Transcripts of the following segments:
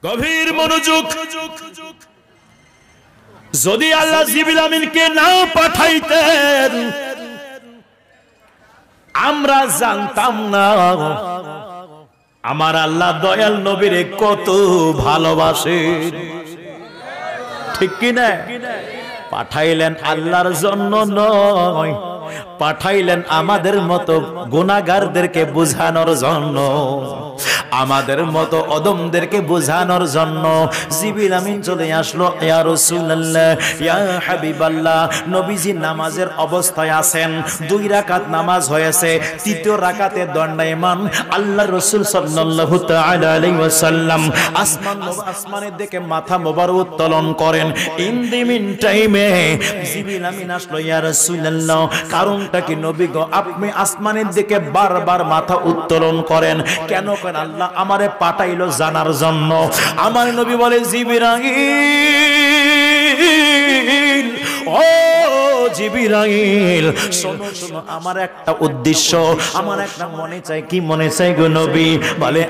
গভীর মনোযোগ। যদি আল্লাহ জিবরিল আমিনকে না পাঠাইতেন আমরা জানতাম না আমার আল্লাহ দয়াল নবীরে কত ভালোবাসেন। ঠিক কি না? পাঠাইলেন আল্লাহর জন্য নয়, পাঠাইলেন আমাদের মতো গুনাহগারদেরকে বোঝানোর জন্য, আমাদের মতো অদমদেরকে বোঝানোর জন্য। জিবরিল আমিন চলে আসলো, ইয়া রাসূলুল্লাহ, ইয়া হাবিবাল্লাহ। নবীজি নামাজের অবস্থায় আছেন, 2 রাকাত নামাজ হয়েছে, 3য় রাকাতে দণ্ডায়মান আল্লাহর রাসূল সাল্লাল্লাহু তাআলা আলাইহি ওয়াসাল্লাম আসমানের দিকে মাথা মোবারক উত্তোলন করেন। ইন দি মিন টাইমে জিবরিল আমিন আসলো, ইয়া রাসূলুল্লাহ, কারণটা কি নবী গো? আপনি আসমানের দিকে বারবার মাথা উত্তোলন করেন কেন? করেন আল্লাহ আমারে পাঠাইলো জানার জন্য। আমার নবী বলে, জিবরাইল, ও জিবরাইল, শোনো শোনো, আমার একটা উদ্দেশ্য, আমার একটা মনে চাই। কি মনে চাই গো নবী? বলে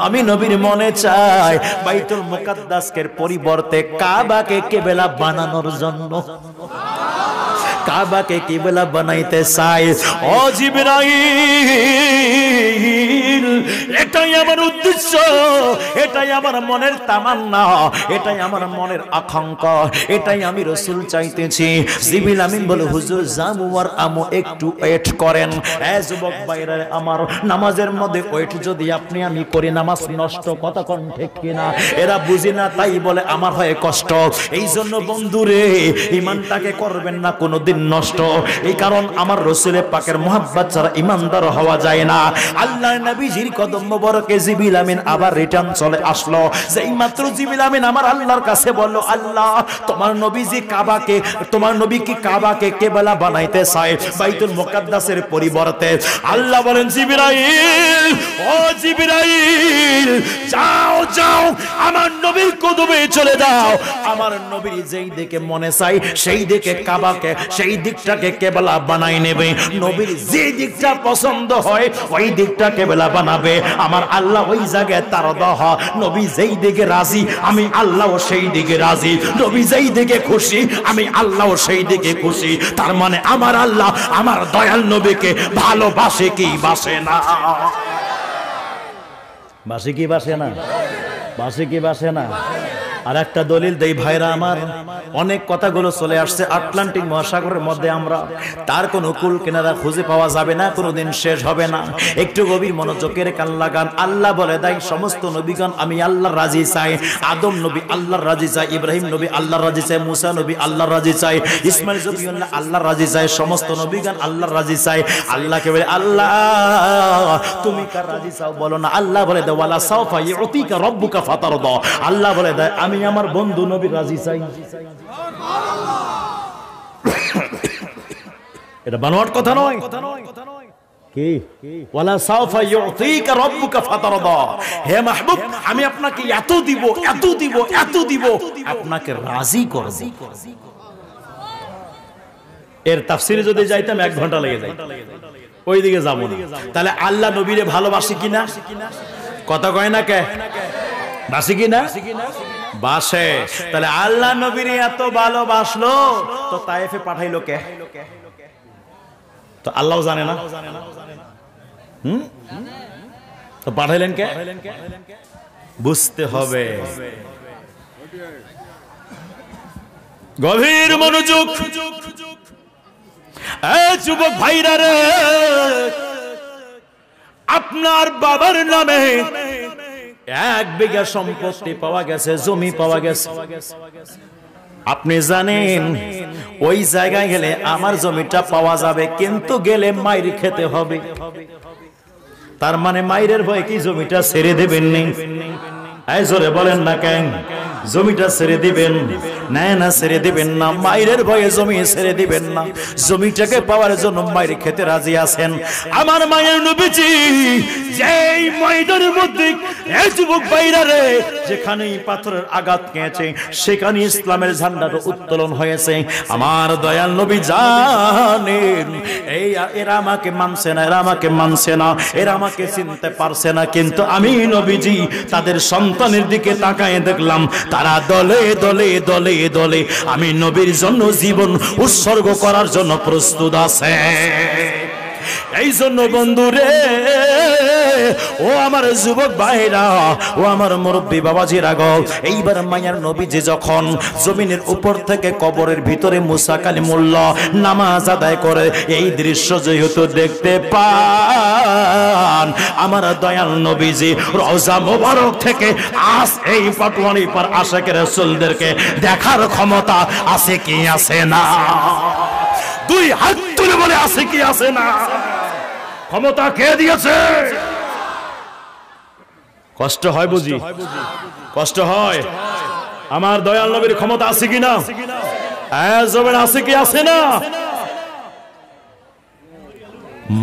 আমি নবীর মনে চাই বাইতুল মুকাদ্দাসের পরিবর্তে কাবাকে কিবলা বানানোর জন্য। কাবাকে কিবলা বানাইতে চাই। ও জিবরাইল, এটাই আমার উদ্দেশ্য, এটাই আমার মনের তামান্না, এটাই আমার মনের আকাঙ্ক্ষা, এটাই আমি রাসূল চাইতেছি। জিবরিল আমিন বলে, হুজুর জামু আর আমু, একটু ওয়েট করেন। এ যুবক ভাইরা আমার, নামাজের মধ্যে ওয়েট যদি আপনি আমি করি নামাজ নষ্ট। কথা কোন ঠিক কিনা? এরা বুঝি না তাই বলে আমার হয় কষ্ট। এই জন্য বন্ধুরে, ঈমানটাকে করবেন না কোনোদিন নষ্ট। এই কারণ আমার রাসূলের পাকের মুহাব্বত ছাড়া ঈমানদার হওয়া যায় না। আল্লাহর নবীজির কদম মোবারকে জিবরিল আমিন আবার রিটার্ন চলে আসলো। যেই মাত্র জিবরিল আমিন আমার আল্লাহর কাছে বলল, আল্লাহ তোমার নবীজি কাবাকে, তোমার নবী কি কাবাকে কিবলা বানাইতে চায় বাইতুল মুকাদ্দাসের পরিবর্তে। আল্লাহ বলেন, জিবরাইল, ও জিবরাইল, যাও যাও আমার নবীর কদমে চলে যাও। আমার নবীর যেই দিকে মনে চাই সেই দিকে কাবাকে, সেই দিকটাকে কিবলা বানাই নেবে। নবীর যে দিকটা পছন্দ হয় ওই দিকটা কিবলা বানাবে। আমার আল্লাহ ওই জায়গায় তার দহ। নবী যেই দিকে রাজি আমি আল্লাহ সেই দিকে রাজি। নবী যেই দিকে খুশি আমি আল্লাহ সেই দিকে খুশি। তার মানে আমার আল্লাহ আমার দয়াল নবীকে ভালোবাসে কি বাসে না? বাসে কি বাসে না? বাসে কি বাসে না? আর একটা দলিল দেই ভাইরা আমার, অনেক কথাগুলো চলে আসছে আটলান্টিক মহাসাগরের মধ্যে, আমরা তার কোনো কুল কিনারা খুঁজে পাওয়া যাবে না, কোনোদিন শেষ হবে না। একটু গভীর মনোযোগের কান লাগান। আল্লাহ বলে দেয়, সমস্ত নবীগণ আমি আল্লাহর রাজি চাই। আদম নবী আল্লাহর রাজি চাই, ইব্রাহিম নবী আল্লাহর রাজি চাই, মুসা নবী আল্লাহর রাজি চাই, ইসমাইল জবিউল্লাহ আল্লাহর রাজি চাই, সমস্ত নবীগণ আল্লাহর রাজি চাই। আল্লাহকে বলে, আল্লাহ তুমি কার রাজি চাও বলো না? আল্লাহ বলে দেয়, ওয়ালা সাওফা ইউতিকা রাব্বুকা ফাতারদা। আল্লাহ বলে দেয়, আমি আমার বন্ধু নবী রাজি চাই। এটা বানোয়াট কথা নয় কি? ওয়ালা সাওফা ইউতিকা রাব্বুকা ফাতারদা। হে মাহবুব, আমি আপনাকে এত দিব, এত দিব, এত দিব, আপনাকে রাজি করব। এর তাফসীরে যদি যাইতাম 1 ঘন্টা লেগে যায়, ওই দিকে যাব না। তাহলে আল্লাহ নবীরে ভালোবাসে কিনা? কথা কয় না কে? বাসে কিনা? বাসে। তাহলে আল্লাহ নবীর এত ভালোবাসলো তো তায়েফে পাঠাইলো কে? তো আল্লাহ জানে না? তো পাঠাইলেন কে? বুঝতে হবে। গভীর মনোযোগ। এই যুবক ভাইরা রে, আপনার বাবার নামে 1 বিঘা সম্পত্তি পাওয়া গেছে, জমি পাওয়া গেছে। আপনি জানেন ওই জায়গায় গেলে আমার জমিটা পাওয়া যাবে, কিন্তু গেলে মাইর খেতে হবে। তার মানে মাইরের ভয়ে কি জমিটা ছেড়ে দেবেন? এই জোরে বলেন না কেন? জমিটা ছেড়ে দিবেন না? না ছেড়ে দিবেন না। মায়ের ভয়ে জমি ছেড়ে দিবেন না। জমিটাকে পাওয়ার জন্য মায়ের খেতে রাজি আছেন। আমার মায়ের নবীজি যেই ময়দানের মধ্যে এই যুবক ভাইরা রে, যেখানেই পাথরের আঘাত খেয়েছে সেখানে ইসলামের ঝান্ডাটা উত্তোলন হয়েছে। আমার দয়াল নবী জানেন এই এরা আমাকে মানছে না, এরা আমাকে মানছে না, এরা আমাকে চিনতে পারছে না, কিন্তু আমি নবীজি তাদের সন্তান সন্তানের দিকে তাকায় দেখলাম তারা দলে দলে দলে দলে আমি নবীর জন্য জীবন উৎসর্গ করার জন্য প্রস্তুত আছে। এই জন্য বন্ধুরে, ও আমার যুবক ভাইরা, ও আমার মুরব্বী বাবাজিরা গো, এইবার মায়ার নবীজি যখন জমিনের উপর থেকে কবরের ভিতরে মুসা কালিমুল্লাহ নামাজ আদায় করে, এই দৃশ্য যেহেতু দেখতে পান, আমার দয়াল নবীজি রওজা মোবারক থেকে আজ এই পাটওয়ানি পার আশিক রাসূলদেরকে দেখার ক্ষমতা আছে কি আছে না? দুই হাত তুলে বলে আছে কি আছে না? ক্ষমতা কে দিয়েছে? কষ্ট হয় বুঝি, কষ্ট হয়। আমার দয়াল নবীর ক্ষমতা আছে কিনা? আছে কি আছে না?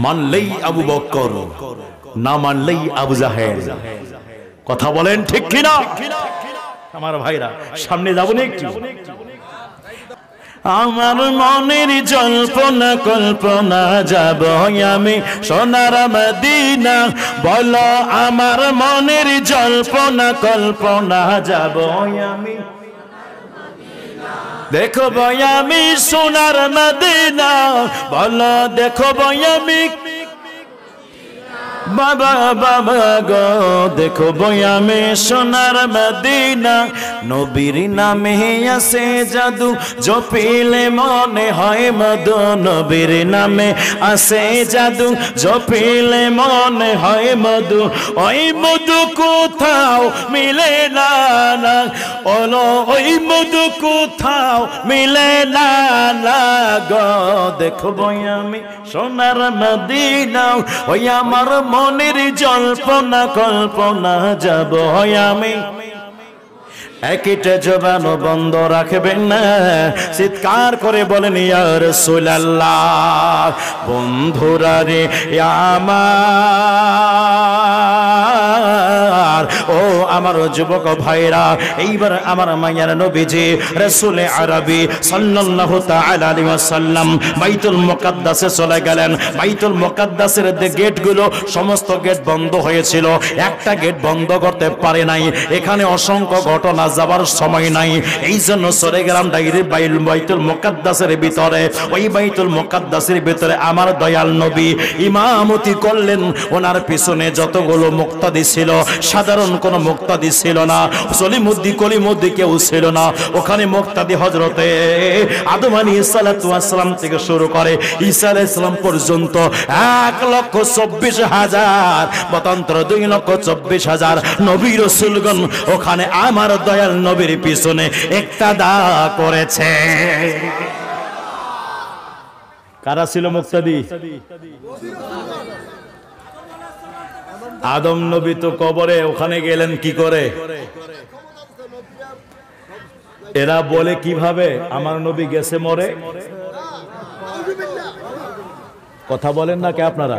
মানলেই আবু বকর, না মানলেই আবু জাহেল। কথা বলেন ঠিক কিনা? আমার ভাইরা, সামনে যাবো না একটু? আমার মনের জল্পনা কল্পনা যাব আমি সোনার মদিনা, বলো আমার মনের জল্পনা কল্পনা যাব আমি, দেখো আমি সোনার মদিনা, বলো দেখো আমি বাবা বাবা গো, দেখো আমি সোনার মদিনা, নবীর নামে আছে জাদু জপিলে মনে হয় মধু, নবীর নামে আছে জাদু জপিলে মনে হয় মধু, ওই মধু কোথাও মিলে না, ওলো ওই মধু কোথাও মিলে না গো, দেখো আমি সোনার মদিনা, ওই আমার মনের জল্পনা কল্পনা যাব আমি। একটা জবান বন্ধ রাখবেন না, চিৎকার করে বলেন ইয়া রাসূলুল্লাহ। বন্ধুরা রে আমার, ও আমার যুবক ভাইরা, এইবার আমার মায়ার নবীজি রাসূলে আরবি সাল্লাল্লাহু তাআলা আলাইহি ওয়াসাল্লাম বাইতুল মুকাদ্দাসে চলে গেলেন। বাইতুল মুকাদ্দাসের যে গেটগুলো, সমস্ত গেট বন্ধ হয়েছিল, একটা গেট বন্ধ করতে পারে নাই। এখানে অসংখ্য ঘটনা, যাবার সময় নাই, এই জন্য চলে গেলাম ডাইরেক্ট বাইতুল মুকাদ্দাসের ভিতরে। ওই বাইতুল মুকাদ্দাসের ভিতরে আমার দয়াল নবী ইমামতি করলেন। ওনার পিছনে যতগুলো মুক্তাদি ছিল, সাধারণ কোনো মুক্তাদি ছিল না, সলিমুদ্দি কলিমুদ্দি কেউ ছিল না। ওখানে মুক্তাদি হযরতে আদম আলাইহিস সালাতু ওয়াস সালাম থেকে শুরু করে ঈসা আলাইহিস সালাম পর্যন্ত 1,24,000, মতান্তর 2,24,000 নবী রাসূলগণ ওখানে আমার দয়াল নবীর পিছনে ইক্তাদা করেছে। কারা ছিল মুক্তাদি? আদম নবী তো কবরে, ওখানে গেলেন কি করে? এরা বলে কিভাবে আমার নবী গেছে মরে? কথা বলেন না কে আপনারা?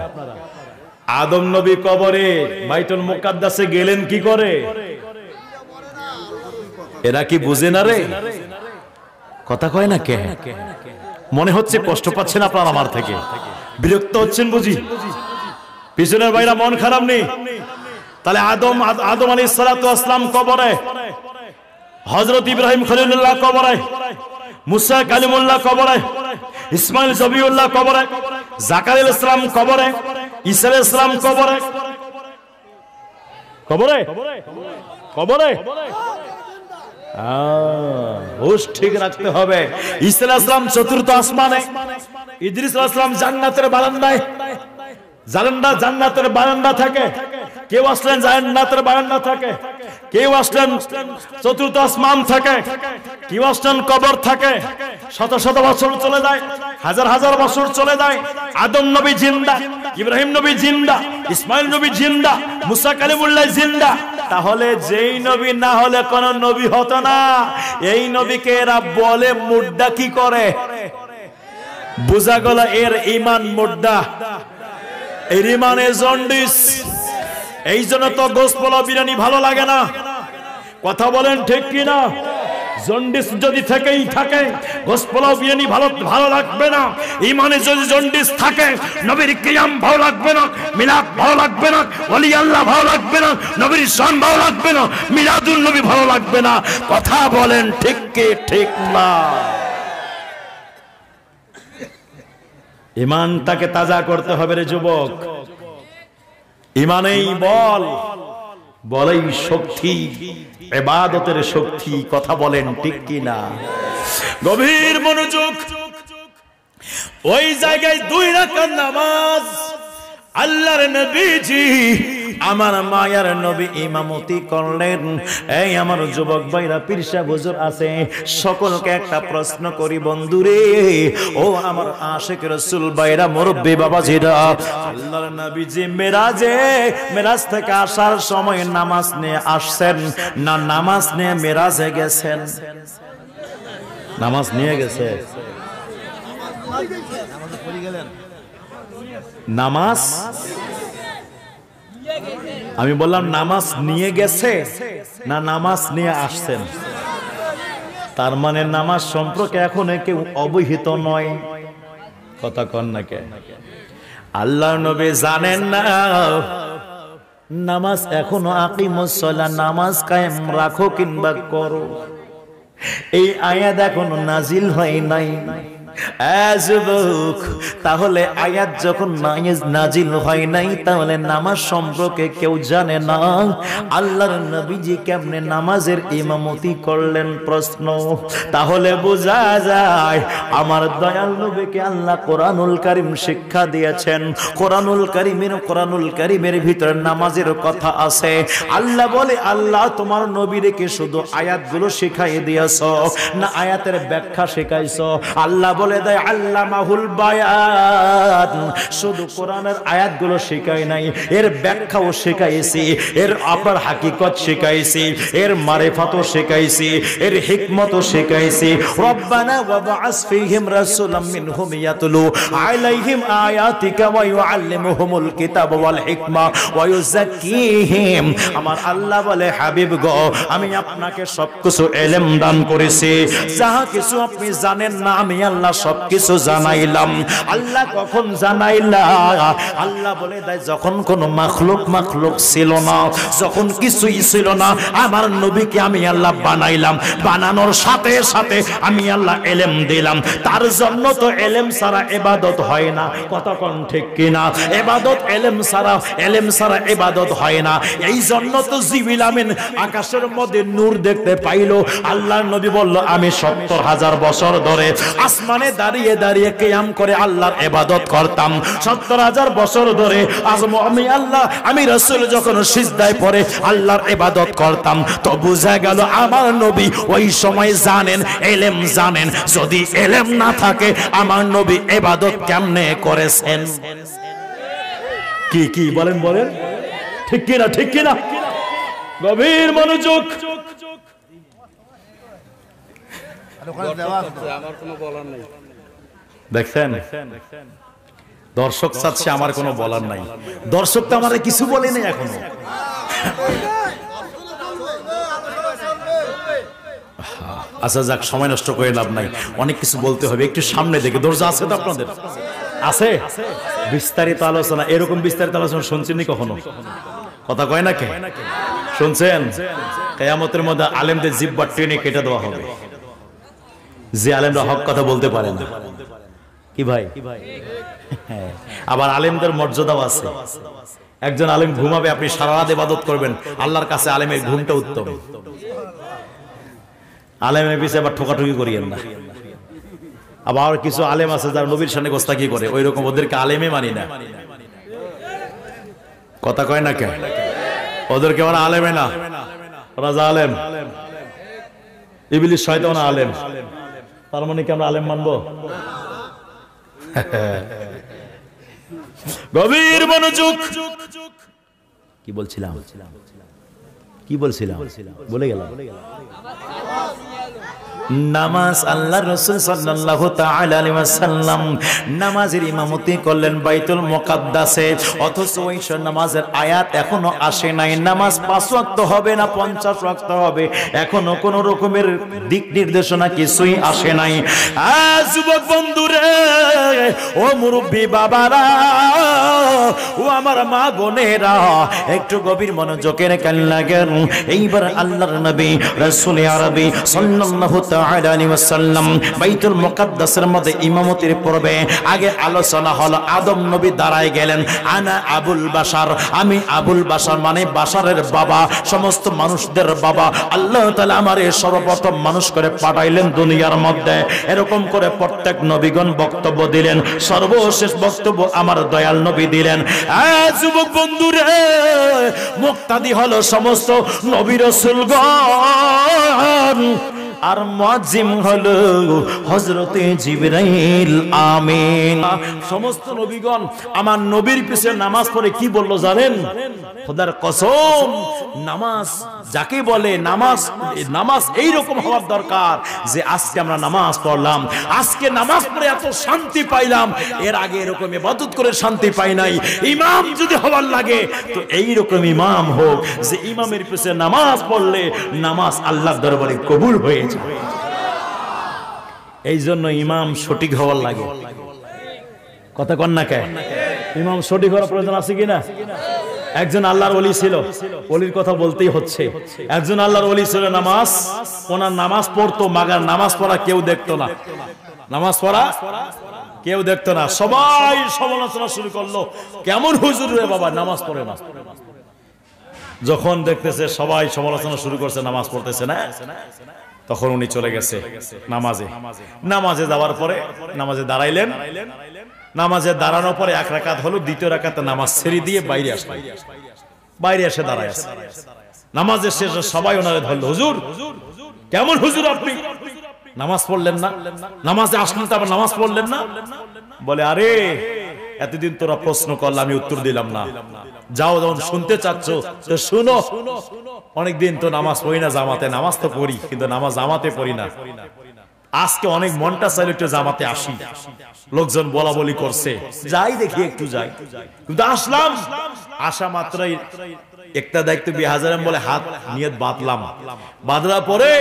আদম নবী কবরে, বাইতুল মুকাদ্দাসে গেলেন কি করে? এরা কি বুঝে না রে? কথা কয় না কে? মনে হচ্ছে কষ্ট পাচ্ছেন আপনারা আমার থেকে, বিরক্ত হচ্ছেন বুঝি। পিছনের ভাইরা মন খারাপ নেই। তাহলে আদম আলাইহিস সালাতু ওয়াস সালাম কবরে, হযরত ইব্রাহিম খলিলুল্লাহ কবরে, মুসা কালিমুল্লাহ কবরে, ইসমাইল জবিউল্লাহ কবরে, জাকারিয়া আলাইহিস সালাম কবরে, ঈসা আলাইহিস সালাম কবরে, কবরে কবরে হুশ ঠিক রাখতে হবে। ঈসা আলাইহিস সালাম চতুর্থ আসমানে, ইদ্রিস আলাইহিস সালাম জান্নাতের বারান্দায়, জান্নাতের বারান্দা থাকে। কেউ আসলেন জান্নাতের বারান্দা থাকে, কেউ আসলেন চতুর্থ আসমান থাকে, কেউ আসলেন কবর থাকে। শত শত বছর চলে যায়, হাজার হাজার বছর চলে যায়। আদম নবী জিন্দা, ইব্রাহিম নবী জিন্দা, ইসমাইল নবী জিন্দা, মুসা কালিমুল্লাহ জিন্দা। তাহলে যেই নবী না হলে কোন নবী হতো না। এই নবীকে এরা বলে মুর্দা। কি করে বোঝা গেল এর ঈমান মুর্দা, এর ঈমানে জন্ডিস। এই জন্য তো গোশত পোলাও বিরিয়ানি ভালো লাগে না। কথা বলেন ঠিক কিনা? জন্ডিস যদি থেকেই থাকে গোশত পোলাও বিরিয়ানি ভালো লাগবে না। ঈমানে যদি জন্ডিস থাকে নবীর কিয়াম ভালো লাগবে না, মিলাদ ভালো লাগবে না, ওলি আল্লাহ ভালো লাগবে না, নবীর শান ভালো লাগবে না, মিলাদুন নবী ভালো লাগবে না। কথা বলেন ঠিক কি ঠিক না? ঈমানটাকে তাজা করতে হবে রে যুবক। ঈমানেই বল, বলেই শক্তি, ইবাদতের শক্তি। কথা বলেন ঠিক কি না? গভীর মনোযোগ। ওই জায়গায় 2 রাকাত নামাজ আল্লাহর নবীজি আমার মায়ার নবী ইমামতি করলেন। এই আমার যুবক ভাইরা, পীর সাহেব হুজুর আছে, সকলকে একটা প্রশ্ন করি বন্ধুরে, ও আমার আশিক রাসূল ভাইরা, মুরব্বি বাবাজিরা, আল্লাহর নবীজি মেরাজ থেকে আসার সময় নামাজ নিয়ে আসছেন না নামাজ নিয়ে মেরাজে গেছেন? নামাজ নিয়ে গেছে। নামাজ, আমি বললাম নামাজ নিয়ে গেছে না নামাজ নিয়ে আসছেন? তার মানে নামাজ সম্পর্কে এখন কেউ অবহিত নয়। কথা কন না কে? আল্লাহর নবী জানেন না নামাজ এখনো আকিমুস সালাহ, নামাজ কায়েম রাখো কিংবা করো। এই আয়াত এখনো নাজিল হয় নাই। তাহলে আয়াত যখন নাজিল হয় নাই, তাহলে নামাজ সম্পর্কে কেউ জানে না। আল্লাহর নবীজি কেমনে নামাজের ইমামতি করলেন? প্রশ্ন। তাহলে বোঝা যায় আমার দয়াল নবীকে আল্লাহ কোরআনুল কারীম শিক্ষা দিয়েছেন। কোরআনুল কারীমের ভিতরে নামাজের কথা আছে। আল্লাহ বলে, আল্লাহ তোমার নবীকে শুধু আয়াতগুলো শিখাই দিয়েছ না আয়াতের ব্যাখ্যা শিখাইছো? আল্লাহ বলে দেয় আল্লামাহুল বায়ান, শুধু কোরআনের আয়াতগুলো শিখাই নাই, এর ব্যাখ্যাও শিখাইছি, এর আপার হাকিকত শিখাইছি, এর মারিফাতও শিখাইছি, এর হিকমতও শিখাইছি। রব্বানা ওয়াবআস ফীহিম রাসূলাম মিনহুম ইয়াতলু আলাইহিম আয়াতিকা ওয়া ইউআল্লিমুহুমুল কিতাবা ওয়াল হিকমা ওয়া ইউযাক্কিহিম। আমার আল্লাহ বলে, হাবিব গো, আমি আপনাকে সবকিছু ইলম দান করেছি, যাহা কিছু আপনি জানেন না আমি আল্লাহ সবকিছু জানাইলাম। আল্লাহ কখন জানাইলাম? আল্লাহ বলে দেয় যখন কোন মাখলুক ছিল না, যখন কিছুই ছিল না, আমার নবীকে আমি আল্লাহ বানাইলাম। বানানোর সাথে সাথে আমি আল্লাহ ইলম দিলাম। তার জন্য তো ইলম ছাড়া ইবাদত হয় না। কতক্ষণ ঠিক কিনা? ইবাদত ইলম ছাড়া ইবাদত হয় না। এই জন্য তো জিবরিল আমিন আকাশের মধ্যে নূর দেখতে পাইলো। আল্লাহর নবী বলল, আমি 70,000 বছর ধরে আসমানে দাঁড়িয়ে দাঁড়িয়ে কিয়াম করে আল্লাহর ইবাদত করতাম। 70,000 বছর ধরে আমি রাসূল যখন সিজদায় পড়ে আল্লাহর ইবাদত করতাম। তো বুঝা গেল আমার নবী ওই সময় জানেন, ইলম জানেন। যদি ইলম না থাকে আমার নবী ইবাদত কেমনে করেছেন? কি বলেন ঠিক কিনা? গভীর মনোযোগ। দেখছেন, দর্শক চাচ্ছে আমার কোনো বলার নাই। দর্শক তো আমাদের কিছু বলে নাই এখনো। আচ্ছা যাক, সময় নষ্ট করে লাভ নাই, অনেক কিছু বলতে হবে। একটু সামনে দেখে, দরজা আছে তো আপনাদের? আছে। বিস্তারিত আলোচনা, এরকম বিস্তারিত আলোচনা শুনছেন কখনো? কথা কয় না কে? শুনছেন? কিয়ামতের মধ্যে আলেমদের জিহ্বা টেনে কেটে দেওয়া হবে, যে আলেমরা হক কথা বলতে পারে না। কি ভাই? আবার আলেমদের মর্যাদাও আছে। একজন আলেম ঘুমাবে, আপনি সারা রাত ইবাদত করবেন, আল্লাহর কাছে আলেমের ঘুমটা উত্তম। আলেমের পিছে আবার ঠোকাঠুকি করিয়েন না। আবার কিছু আলেম আছে যারা নবীর সামনে গোস্তাকি করে, ওই রকম ওদেরকে আলেমে মানি না। কথা কয় না কে? ওদেরকে আমরা আলেমে না, ওরা আলেম। ইবলিস শয়তান আলেম, তার মানে কি আমরা আলেম মানবো? গভীর মনোযোগ। কি বলছিলাম বলে গেলাম। নামাজ আল্লাহর রাসূল সাল্লাল্লাহু তাআলা আলাইহি ওয়াসাল্লাম নামাজের ইমামতি করলেন বাইতুল মুকাদ্দাসে, অথচ ওই নামাজের আয়াত এখনো আসে নাই। নামাজ 5 ওয়াক্ত হবে না 50 ওয়াক্ত হবে, এখনো কোনো রকমের দিক নির্দেশনা কিছুই আসে নাই। যুবক বন্ধুরে, ও মুরব্বি বাবারা, ও আমার মা বোনেরা, একটু গভীর মনোযোগের কান লাগেন। এইবার আল্লাহর নবী রাসূল আরবি সাল্লাল্লাহু তাআলা আলাইহি ওয়াসাল্লাম বাইতুল মুকাদ্দাসের মধ্যে ইমামতির পূর্বে আগে আলোচনা হলো। আদম নবী দাঁড়ায় গেলেন, আনা আবুল বাশার, আমি আবুল বাশার মানে বাশারের বাবা, সমস্ত মানুষদের বাবা। আল্লাহ তাআলা আমারে সর্বপ্রথম মানুষ করে পাঠাইলেন দুনিয়ার মধ্যে। এরকম করে প্রত্যেক নবীগণ বক্তব্য দিলেন, সর্বশেষ বক্তব্য আমার দয়াল নবী দিলেন। যুবক বন্ধুরে, মুক্তাদি হলো সমস্ত নবী রাসূলগণ, আর মুয়াজ্জিম হলো হযরতে জিবরাইল আমিন। সমস্ত নবীগণ আমার নবীর পিছনে নামাজ পড়ে কি বললো জানেন? খোদার কসম, নামাজ যাকে বলে নামাজ এইরকম হওয়ার দরকার যে আজকে আমরা নামাজ পড়লাম, আজকে নামাজ পড়ে এত শান্তি পাইলাম, এর আগে এরকম ইবাদত করে শান্তি পাই নাই। ইমাম যদি হওয়ার লাগে তো এইরকম ইমাম হোক যে ইমামের পিছনে নামাজ পড়লে নামাজ আল্লাহর দরবারে কবুল হয়ে যায়। এই জন্য ইমাম সঠিক হওয়ার লাগে। কথা কন না কে? ইমাম সঠিক হওয়ার প্রয়োজন আছে কিনা? একজন আল্লাহর ওলি ছিল, ওলির কথা বলতেই হচ্ছে। একজন আল্লাহর ওলি ছিল, ওনার নামাজ পড়তো, মাগার নামাজ পড়া কেউ দেখতো না, নামাজ পড়া কেউ দেখতো না। সবাই সমালোচনা শুরু করলো, কেমন হুজুর রে বাবা, নামাজ পড়ে না। যখন দেখতেছে সবাই সমালোচনা শুরু করছে, নামাজ পড়তেছে না, তখন উনি চলে গেছে নামাজে যাওয়ার পরে নামাজে দাঁড়াইলেন। নামাজে দাঁড়ানোর পরে 1 রাকাত হলো, দ্বিতীয় রাকাতে নামাজ ছেড়ে দিয়ে বাইরে এসে দাঁড়ায় আছে। নামাজের শেষে সবাই ওনারে ধরলো, হুজুর কেমন হুজুর আপনি নামাজ পড়লেন না, নামাজে আসলেন তো আবার নামাজ পড়লেন না? বলে, আরে এতদিন তোরা প্রশ্ন করলে আমি উত্তর দিলাম না, যাও যখন শুনতে চাচ্ছ তো শুনো। অনেকদিন তো নামাজ পড়ি না জামাতে, নামাজ তো পড়ি কিন্তু নামাজ জামাতে পড়ি না। আজকে অনেক মনটা চাইলে একটু জামাতে আসি, লোকজন বলা বলি করছে, যাই দেখি একটু যাই। কিন্তু আসলাম, আসা মাত্রই একটা দায়িত্ব বিহাজারাম বলে হাত নিয়ত বাঁধলাম। বাঁধার পরে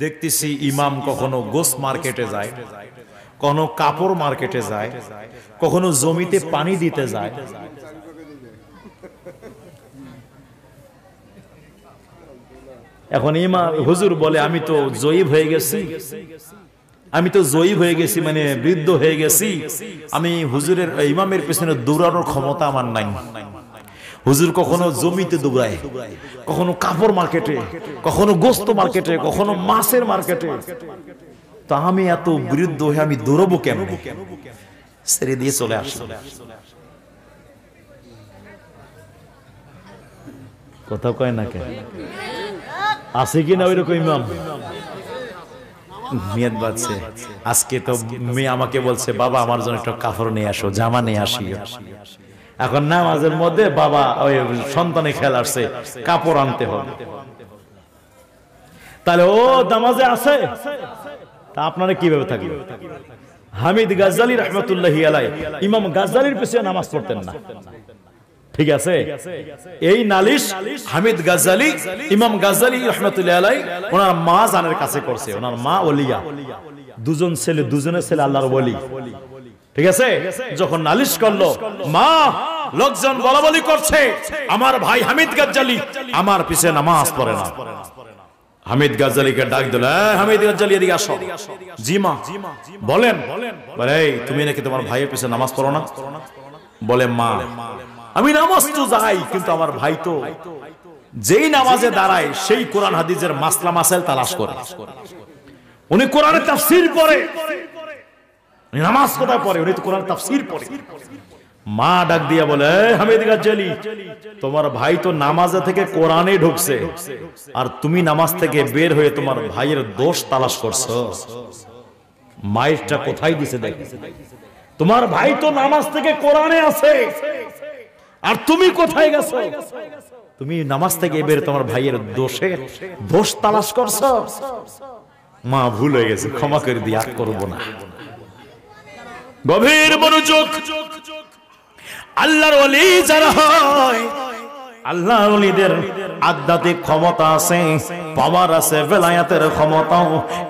দেখতেছি ইমাম কখনো গোস মার্কেটে যায়, কখনো কাপড় মার্কেটে যায়, কখনো জমিতে পানি দিতে যায়। এখন ইমাম হুজুর বলে, আমি তো জয়ীব হয়ে গেছি, মানে বৃদ্ধ হয়ে গেছি, আমি হুজুরের ইমামের পেছনে দৌড়ানোর ক্ষমতা আমার নাই। হুজুর কখনো জমিতে দৌড়ায়, কখনো কাপড় মার্কেটে, কখনো গোস্ত মার্কেটে, কখনো মাছের মার্কেটে। তা আমি এত বৃদ্ধ হয়ে আমি দৌড়বো কেন? ছেড়ে দিয়ে চলে আসলো। কথা কয় না কেন? আছে কিনা ওইরকম ইমাম? নিয়ত বাঁধছে। আজকে তো মেয়ে আমাকে বলছে, বাবা আমার জন্য একটা কাপড় নিয়ে আসো, জামা নিয়ে আসি। এখন নামাজের মধ্যে বাবা ওই সন্তানে খেয়াল আসছে, কাপড় আনতে হবে। তাহলে ও নামাজে আছে, তা আপনারা কিভাবে থাকবে? হামিদ গাজ্জালী রাহমাতুল্লাহি আলাইহি ইমাম গাজ্জালীর পিছনে নামাজ পড়তেন না, ঠিক আছে? এই নালিশ হামিদ গাজ্জালী, ইমাম গাজ্জালী রাহমাতুল্লাহি আলাইহি ওনার মা জানের কাছে করছে। ওনার মা ওলিয়া, দুজন ছেলে, দুজনের ছেলে আল্লাহর ওলি, ঠিক আছে? যখন নালিশ করলো, মা লোকজন বলা বলি করছে আমার ভাই হামিদ গাজ্জালী আমার পিছনে নামাজ পড়ে না। হামিদ গাজ্জালীকে ডাক দিল, হামিদ গাজ্জালী এদিকে আসো। জি মা বলেন। বলে, তুমি নাকি তোমার ভাইয়ের পিছনে নামাজ পড়ো না? বলে, মা আমি নামাজ তো যাই, কিন্তু আমার ভাই তো যেই নামাজে দাঁড়ায় সেই কোরআন হাদিসের মাসলা মাসাইল তালাশ করে। উনি কোরআনের তাফসীর পড়ে, নামাজ কোথায় পড়ে? উনি তো কোরআন তাফসীর পড়ে। মা ডাক দিয়া বলে, হামিদ গাজ্জালী তোমার ভাই তো নামাজে থেকে কোরআনে ঢুকছে, আর তুমি নামাজ থেকে বের হয়ে তোমার ভাইয়ের দোষ তালাশ করছো। মাইরটা কোথায় দিছে দেখো। তোমার ভাই তো নামাজ থেকে কোরআনে আছে, আর তুমি কোথায় গেছো? তুমি নামাজ থেকে বের তোমার ভাইয়ের দোষ তালাশ করছো। মা ভুল হয়ে গেছে, ক্ষমা করে দিয়ে আর করবো না। গভীর মনোযোগ। আল্লাহর ওলি যারা হয়, আল্লাহর ওলিদের আধ্যাত্মিক ক্ষমতা আছে, পাওয়ার আছে, বেলায়াতের ক্ষমতাও।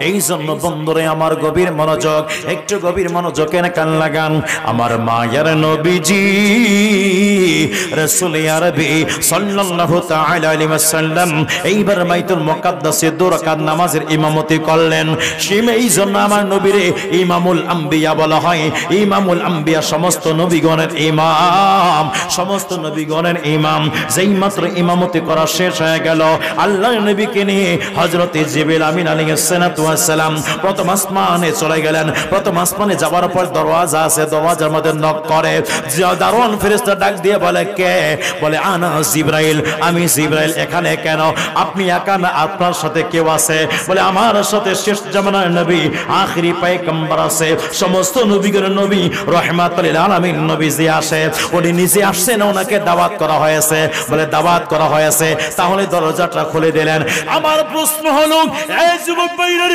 এই জন্য বন্ধুরে আমার গভীর মনোযোগ, একটু গভীর মনোযোগের কান লাগান। আমার মায়ের নবীজি রাসূল আরবি সাল্লাল্লাহু তাআলা আলাইহি ওয়াসাল্লাম এইবার বাইতুল মুকাদ্দাসে 2 রাকাত নামাজের ইমামতি করলেন। এই জন্য আমার নবীরে ইমামুল আম্বিয়া বলা হয়। ইমামুল আম্বিয়া সমস্ত নবীগণের ইমাম, সমস্ত নবীগণের ইমাম। যেই মাত্র ইমামতি করা শেষ হয়ে গেল, আল্লাহর নবীকে নিয়ে হযরত জিবরিল আমিন আলাইহিস সালাতু ওয়াস সালাম প্রথম আসমানে চলে গেলেন। প্রথম আসমানে যাওয়ার পর দরওয়াজা আছে, দরওয়াজার মধ্যে নক করে। দারোয়ান ফেরেশতা ডাক দিয়ে বলে, কে? বলে, আনা জিবরাইল, আমি জিবরাইল। এখানে কেন? আপনি একা না, আপনার সাথে কেউ আছে? বলে, আমার সাথে শেষ জামানার নবী, আখিরি পয়গম্বর আছে, সমস্ত নবীগণ নবী, রাহমাতুল লিল আলামিন নবীজি আসে। উনি নিজে আসছেন, ওনাকে দাওয়াত করা হয়েছে। বলে, দাওয়াত করা হয়েছে, তাহলে দরজাটা খুলে দিলেন। আমার প্রশ্ন হলো, এই যুবক ভাইরা,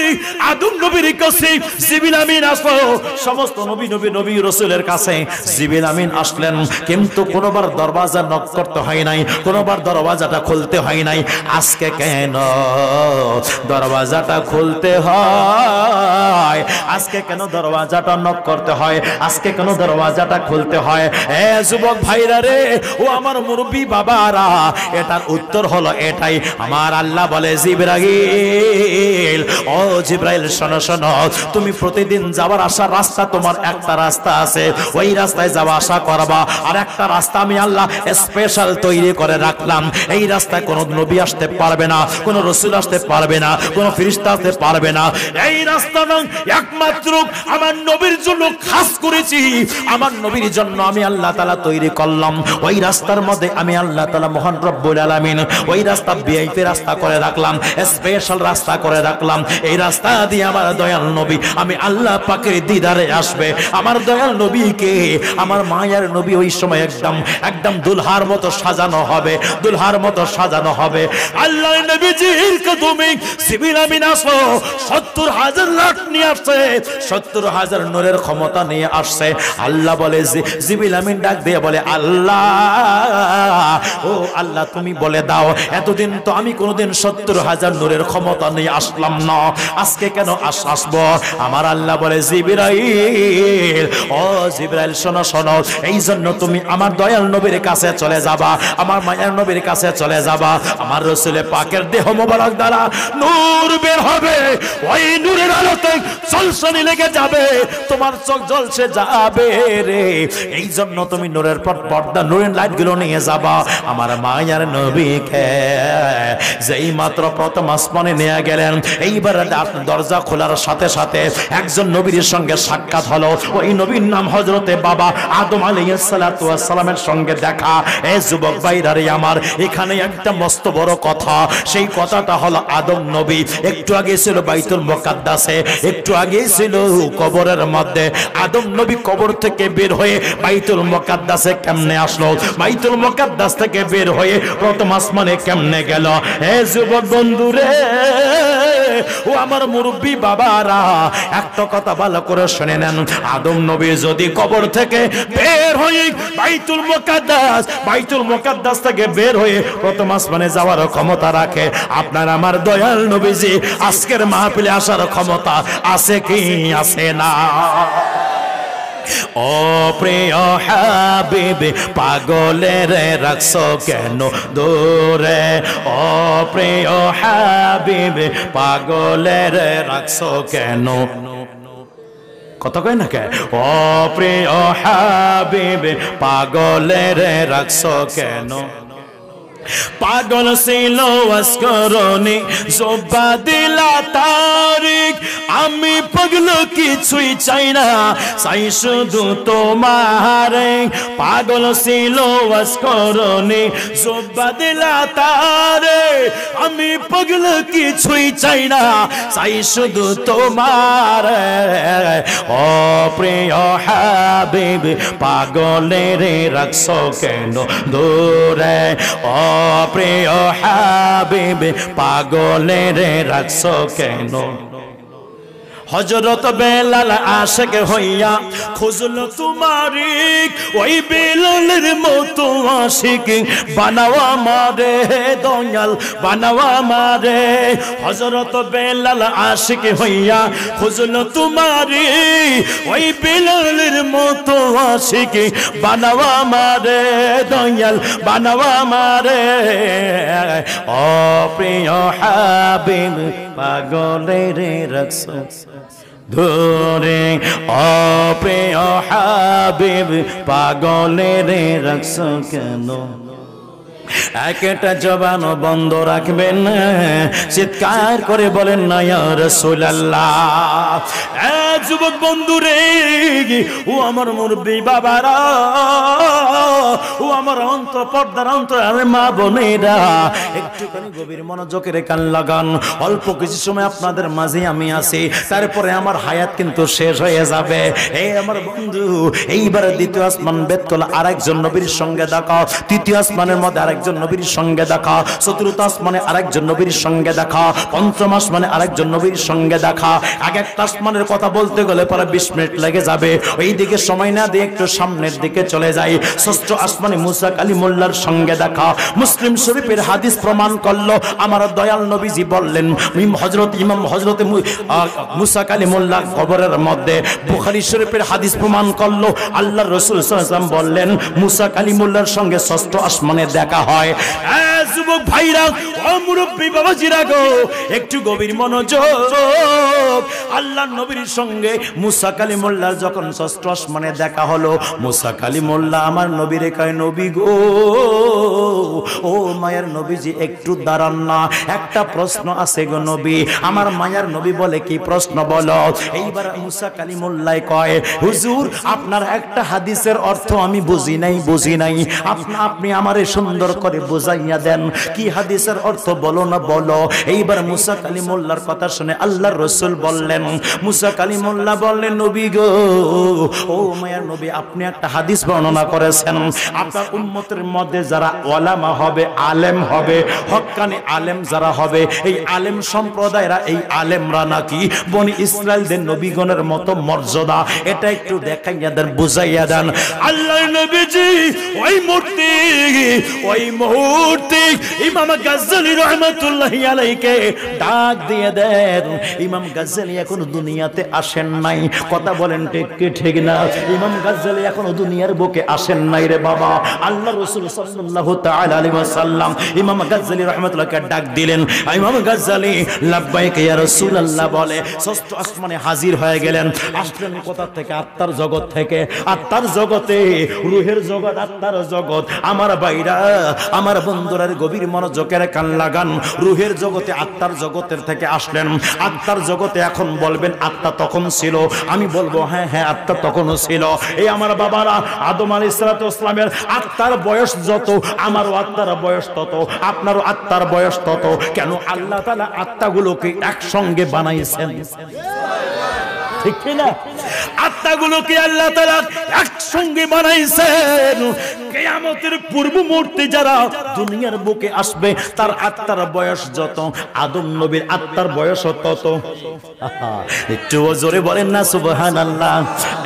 আদম নবীর কাছে জিবরিল আমিন আসলো, সমস্ত নবী রাসূলের কাছে জিবরিল আমিন আসলেন, কিন্তু কোনোবার দরওয়াজা নক করতে হয় নাই, কোনোবার দরওয়াজাটা খুলতে হয় নাই। আজকে কেন দরওয়াজাটা খুলতে হয়? আজকে কেন দরওয়াজাটা নক করতে হয়? আজকে কেন দরওয়াজাটা খুলতে হয়? এ যুবক ভাইরা রে, ও আমার মুরব্বী বাবারা, এটার উত্তর হলো এটাই। আমার আল্লাহ বলে, জিবরাইল, ও জিবরাইল, শোনো শোনো, তুমি প্রতিদিন যাওয়ার আসার রাস্তা, তোমার একটা রাস্তা আছে, ওই রাস্তায় যাওয়া আসা করবা। আর একটা রাস্তা আমি আল্লাহ স্পেশাল তৈরি করে রাখলাম। এই রাস্তায় কোনো নবী আসতে পারবে না, কোনো রাসূল আসতে পারবে না, কোনো ফেরেশতা আসতে পারবে না। এই রাস্তাটা একমাত্র আমার নবীর জন্য খাস করেছি, আমার নবীর জন্য আমি আল্লাহ তাআলা তৈরি করলাম। ওই রাস্তার মধ্যে আমি আল্লাহ তাআলা মহান রব্বুল আলামিন ওই রাস্তা ভিআইপি রাস্তা করে রাখলাম, স্পেশাল রাস্তা করে রাখলাম। এই রাস্তা দিয়ে আমার দয়াল নবী, আমি আল্লাহ পাকের দিদারে আসবে। আমার দয়াল নবীকে, আমার মায়ের নবী ওই সময় একদম দুলহার মতো সাজানো হবে, দুলহার মতো সাজানো হবে। আল্লাহর নবীজির কদমে জিবরিল আমিন আসলো, 70,000 লাখ নিয়ে আসছে, 70,000 নূরের ক্ষমতা নিয়ে আসছে। আল্লাহ বলে, জিবরিল আমিন ডাক দিয়ে বলে, আল্লাহ, ও আল্লাহ, তুমি বলে দাও, এতদিন তো আমি কোনোদিন 70,000 নূরের ক্ষমতা নিয়ে আসলাম না, আজকে কেন আসবো? আমার আল্লাহ বলে, জিবরাইল, ও জিবরাইল, শোনো শোনো, এই জন্য তুমি আমার দয়াল নবীর কাছে চলে যাবা, আমার মায়ের নবীর কাছে চলে যাবা। আমার রাসূল পাকের দেহ মোবারক দ্বারা নূর বের হবে, ওই নূরের আলোতে ঝলসানি লেগে যাবে, তোমার চোখ ঝলসে যাবে রে। এই জন্য তুমি নূরের পর্দা, নূরের লাইট গুলো নিয়ে যাবা। আমার মায়ের নবীকে যেই মাত্র প্রথম আসমানে নিয়ে গেলেন, এইবার দরজা খোলার সাথে সাথে একজন নবীর সঙ্গে সাক্ষাৎ হলো। ওই নবীর নাম হযরতে বাবা আদম আলাইহিস সালাতু ওয়াস সালামের সঙ্গে দেখা। এই যুবক ভাইরা রে আমার, এখানে একটা মস্ত বড় কথা। সেই কথাটা হলো, আদম নবী একটু আগে ছিল বাইতুল মুকাদ্দাসে, একটু আগে ছিল কবরের মধ্যে। আদম নবী কবর থেকে বের হয়ে বাইতুল মুকাদ্দাসে কেমনে আসলো? বাইতুল মুকাদ্দাস থেকে বের হয়ে প্রথম আসমানে কেমনে গেল? হে যুবক বন্ধুরে, ও আমার মুরব্বী বাবারা, একটা কথা ভালো করে শুনে নেন। আদম নবী যদি কবর থেকে বের হয়ে বাইতুল মুকাদ্দাস থেকে বের হয়ে প্রথম আসমানে যাওয়ার ক্ষমতা রাখে, আপনার আমার দয়াল নবীজি আজকের মাহফিলে আসার ক্ষমতা আছে কি আছে না? ও প্রিয় হাবিব, পাগলের রাখছো কেন দূরে? ও প্রিয় হাবিব, পাগলের রাখছো কেন? কথা কয় না কে? ও প্রিয় হাবিব, পাগলের রাখছো কেন? পাগল ছিল আসকরণে, জোবা দিলা তারিক, আমি পাগল কিছুই চাই না, চাই শুধু তোমারে। পাগল ছিল আসকরণে, জোবা দিলা তারে, আমি আমি পাগলা কিছুই চাই না, চাই শুধু তোমার। ও প্রিয় হাবিব পাগলের রাখছো কেন দূরে, ও প্রিয় হাবিব পাগলের রাখছো কেন। হযরত বেলাল আশিক হইয়া খুঁজল তোমারি, ওই বেলালের মতো আশিক বানাও আমারে দয়াল, বানাও আমারে। হযরত বেলাল আশিক হইয়া খুঁজল তোমারি, ওই বেলালের মতো আশিক বানাও আমারে দয়াল, বানাও আমারে। ও প্রিয় হাবিব পাগলের রাখছো ধরে, ও প্রিয় হাবিব পাগলের রাখছো কেন। একটা জবান বন্ধ রাখবেন না, চিৎকার করে বলেন না ইয়া রাসূলুল্লাহ। যুবক বন্ধু রে, ও আমার মুরব্বি বাবারা, ও আমার অন্তর পর্দার অন্তর মা বোনেরা, একটুখানি গভীর মনোযোগের কান লাগান। অল্প কিছু সময় আপনাদের মাঝে আমি আছি, তারপরে আমার হায়াত কিন্তু শেষ হয়ে যাবে। এই আমার বন্ধু, এইবার দ্বিতীয় আসমান ভেদ করলে আরেকজন নবীর সঙ্গে দেখা, তৃতীয় আসমানের মধ্যে আরেকজন নবীর সঙ্গে দেখা, চতুর্থ আসমানে আরেকজন নবীর সঙ্গে দেখা, পঞ্চম আসমানে আরেকজন নবীর সঙ্গে দেখা। এক একটা আসমানের কথা বলতে গেলে পরে 20 মিনিট লেগে যাবে। ওই দিকে সময় না দিয়ে একটু সামনের দিকে চলে যাই। ষষ্ঠ আসমানে মুসা কালিমুল্লাহর সঙ্গে দেখা। মুসলিম শরীফের হাদিস প্রমাণ করলো, আমার দয়াল নবীজি বললেন, ইমাম হযরত মুসা কালিমুল্লাহ কবরের মধ্যে। বুখারী শরীফের হাদিস প্রমাণ করলো, আল্লাহর রাসূল সাল্লাল্লাহু আলাইহি ওয়াসাল্লাম বললেন, মুসা কালিমুল্লাহর সঙ্গে ষষ্ঠ আসমানে দেখা হয়। যুবক ভাইরা, ও মুরব্বি বাবাজিরা গো, একটু গভীর মনোযোগ। আল্লাহর নবীর সঙ্গে মুসা কালিমুল্লাহর যখন ষষ্ঠ আসমানে দেখা হলো, মুসা কালিমুল্লাহ আমার নবীরে কয়, নবী গো, ও মায়ের নবীজি একটু দাঁড়ান না, একটা প্রশ্ন আছে গো নবী। আমার মায়ের নবী বলে, কি প্রশ্ন বলো। এইবার মুসা কালিমুল্লাহ কয়, হুজুর আপনার একটা হাদিসের অর্থ আমি বুঝি নাই, আপনি আমারে সুন্দর করে বুঝাইয়া দেন, কি হাদিসের অর্থ বলো না বলো। এইবার মুসা কালিমুল্লাহর কথা শুনে আল্লাহর রাসূল বললেন, মুসা কালিমুল্লাহ বললেন, নবী গো, ও মায়ের নবী আপনি একটা হাদিস বর্ণনা করেছেন, আপনার উম্মতের মধ্যে যারা ওলামা হবে, আলেম হবে, হক্কানি আলেম যারা হবে, এই আলেম সম্প্রদায়রা, এই আলেমরা নাকি বনি ইসরাইলদের নবীগণের মতো মর্যাদা। এটা একটু দেখাইয়া দেন, বুঝাইয়া দেন। আল্লাহর নবীজি ওই মুহূর্তে ইমাম গাজ্জালী রাহমাতুল্লাহি আলাইহিকে ডাক দিয়ে দেন। ইমাম গাজ্জালী এখনো দুনিয়াতে আসেন নাই, কথা বলেন ঠিক কি ঠিক না। ইমাম গাজ্জালী এখনো দুনিয়ার বুকে আসেন নাই রে বাবা। আল্লাহর রাসূল সাল্লাল্লাহু তাআলা আলাইহি ওয়াসাল্লাম ইমাম গাজ্জালী রাহমাতুল্লাহকে ডাক দিলেন। ইমাম গাজ্জালী লাব্বাইক ইয়া রাসূলুল্লাহ বলে ষষ্ঠ আসমানে হাজির হয়ে গেলেন। আসলেন কোথা থেকে? আত্মার জগৎ থেকে। আত্মার জগতে, রূহের জগৎ, আত্মার জগৎ। আমার ভাইরা, আমার বন্ধুরা, গভীর মনোযোগের কান লাগান। রূহের জগতে, আত্মার জগতের থেকে আসলেন। আত্মার জগতে এখন বলবেন আত্মা তখন ছিল, আমি বলবো হ্যাঁ হ্যাঁ আত্মা তখনও ছিল। এই আমার বাবারা, আদম আলাইহিস সালামের আত্মার বয়স যত, আমারও আত্মার বয়স তত, আপনারও আত্মার বয়স তত। কেন? আল্লাহ তাআলা আত্মাগুলোকে একসঙ্গে বানাইছেন, ঠিক না? আত্মাগুলোকে আল্লাহ তাআলা একসঙ্গে বানাইছেন। কিয়ামতের পূর্ব মুহূর্তে যারা দুনিয়ার বুকে আসবে, তার আত্মার বয়স যত, আদম নবীর আত্মার বয়স তত। একটু জোরে বলেন না সুবহানাল্লাহ।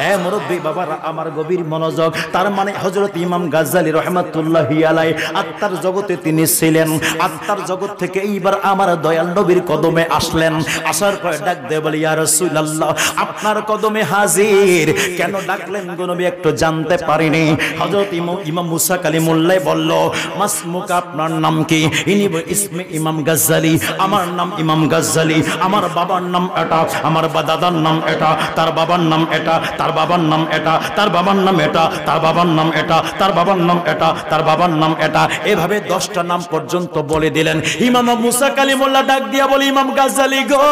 এ মুরব্বি বাবারা, আমার গভীর মনোযোগ। তার মানে হযরত ইমাম গাজ্জালী রাহমাতুল্লাহি আলাইহি আত্মার জগতে তিনি ছিলেন। আত্মার জগৎ থেকে এইবার আমার দয়াল নবীর কদমে আসলেন। আসার পর ডাক দিয়ে বলি, ইয়া রাসূলুল্লাহ আপনার কদমে হাজির। কেন ডাকলেন গো নবী একটু জানতে পারিনি। হযরত ইমাম মুসা কালিমুল্লাহ বলল, মাসমুকা আপনার নাম কি? ইনি ইসমে ইমাম গাজ্জালী, আমার নাম ইমাম গাজ্জালী, আমার বাবার নাম এটা, আমার দাদার নাম এটা, তার বাবার নাম এটা, তার বাবার নাম এটা, তার বাবার নাম এটা, তার বাবার নাম এটা, তার বাবার নাম এটা, তার বাবার নাম এটা, এভাবে 10টা নাম পর্যন্ত বলে দিলেন। ইমাম মুসা কালিমুল্লাহ ডাক দিয়া বলে, ইমাম গাজ্জালী গো,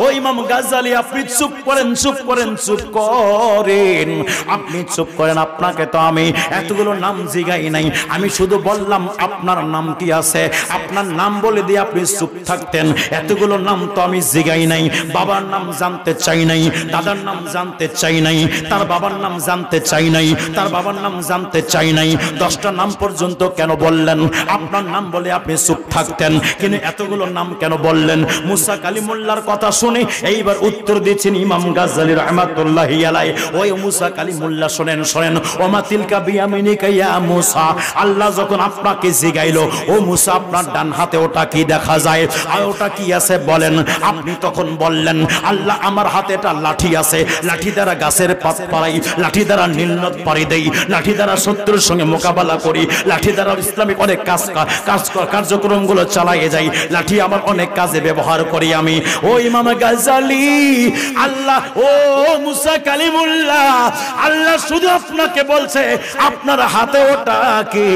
ও ইমাম গাজ্জালী আপনি চুপ করেন, চুপ করেন, চুপ করেন। করেন। আপনি চুপ করেন, আপনাকে তো আমি এতগুলো নাম জিগাই নাই, আমি শুধু বললাম আপনার নাম কি আছে, আপনার নাম বলে দিয়ে আপনি চুপ থাকতেন। এতগুলো নাম তো আমি জিগাই নাই, বাবার নাম জানতে চাই নাই, দাদার নাম জানতে চাই নাই, তার বাবার নাম জানতে চাই নাই, তার বাবার নাম জানতে চাই নাই। 10টা নাম পর্যন্ত কেন বললেন? আপনার নাম বলে আপনি চুপ থাকতেন, কিন্তু এতগুলো নাম কেন বললেন? মুসা কালিমুল্লাহর কথা শুনে এইবার উত্তর দিচ্ছেন ইমাম গাজ্জালী রাহমাতুল্লাহি আলাইহি। ওই মুসা কালিমুল্লাহ শুনেন, শুনেন, ওমা তিলকা বিয়ামিনিকা ইয়া মুসা, আল্লাহ যখন আপনাকে জিগাইলো, ও মুসা আপনার ডান হাতে ওটা কি দেখা যায়, আর ওটা কি আছে বলেন। আপনি তখন বললেন, আল্লাহ আমার হাতে একটা লাঠি আছে, লাঠি দ্বারা গাছের পাত পাড়াই, লাঠি দ্বারা নীলনদ পাড়ি দেই, লাঠি দ্বারা শত্রুর সঙ্গে মোকাবেলা করি, লাঠি দ্বারা ইসলামিক অনেক কার্যক্রমগুলো চালিয়ে যাই, লাঠি আমার অনেক কাজে ব্যবহার করি আমি। ও ইমাম গাজ্জালী, আল্লাহ, ও মুসা কালিমুল্লাহ, আল্লাহ শুধু আপনাকে বলছে আপনার হাতে ওটা কি,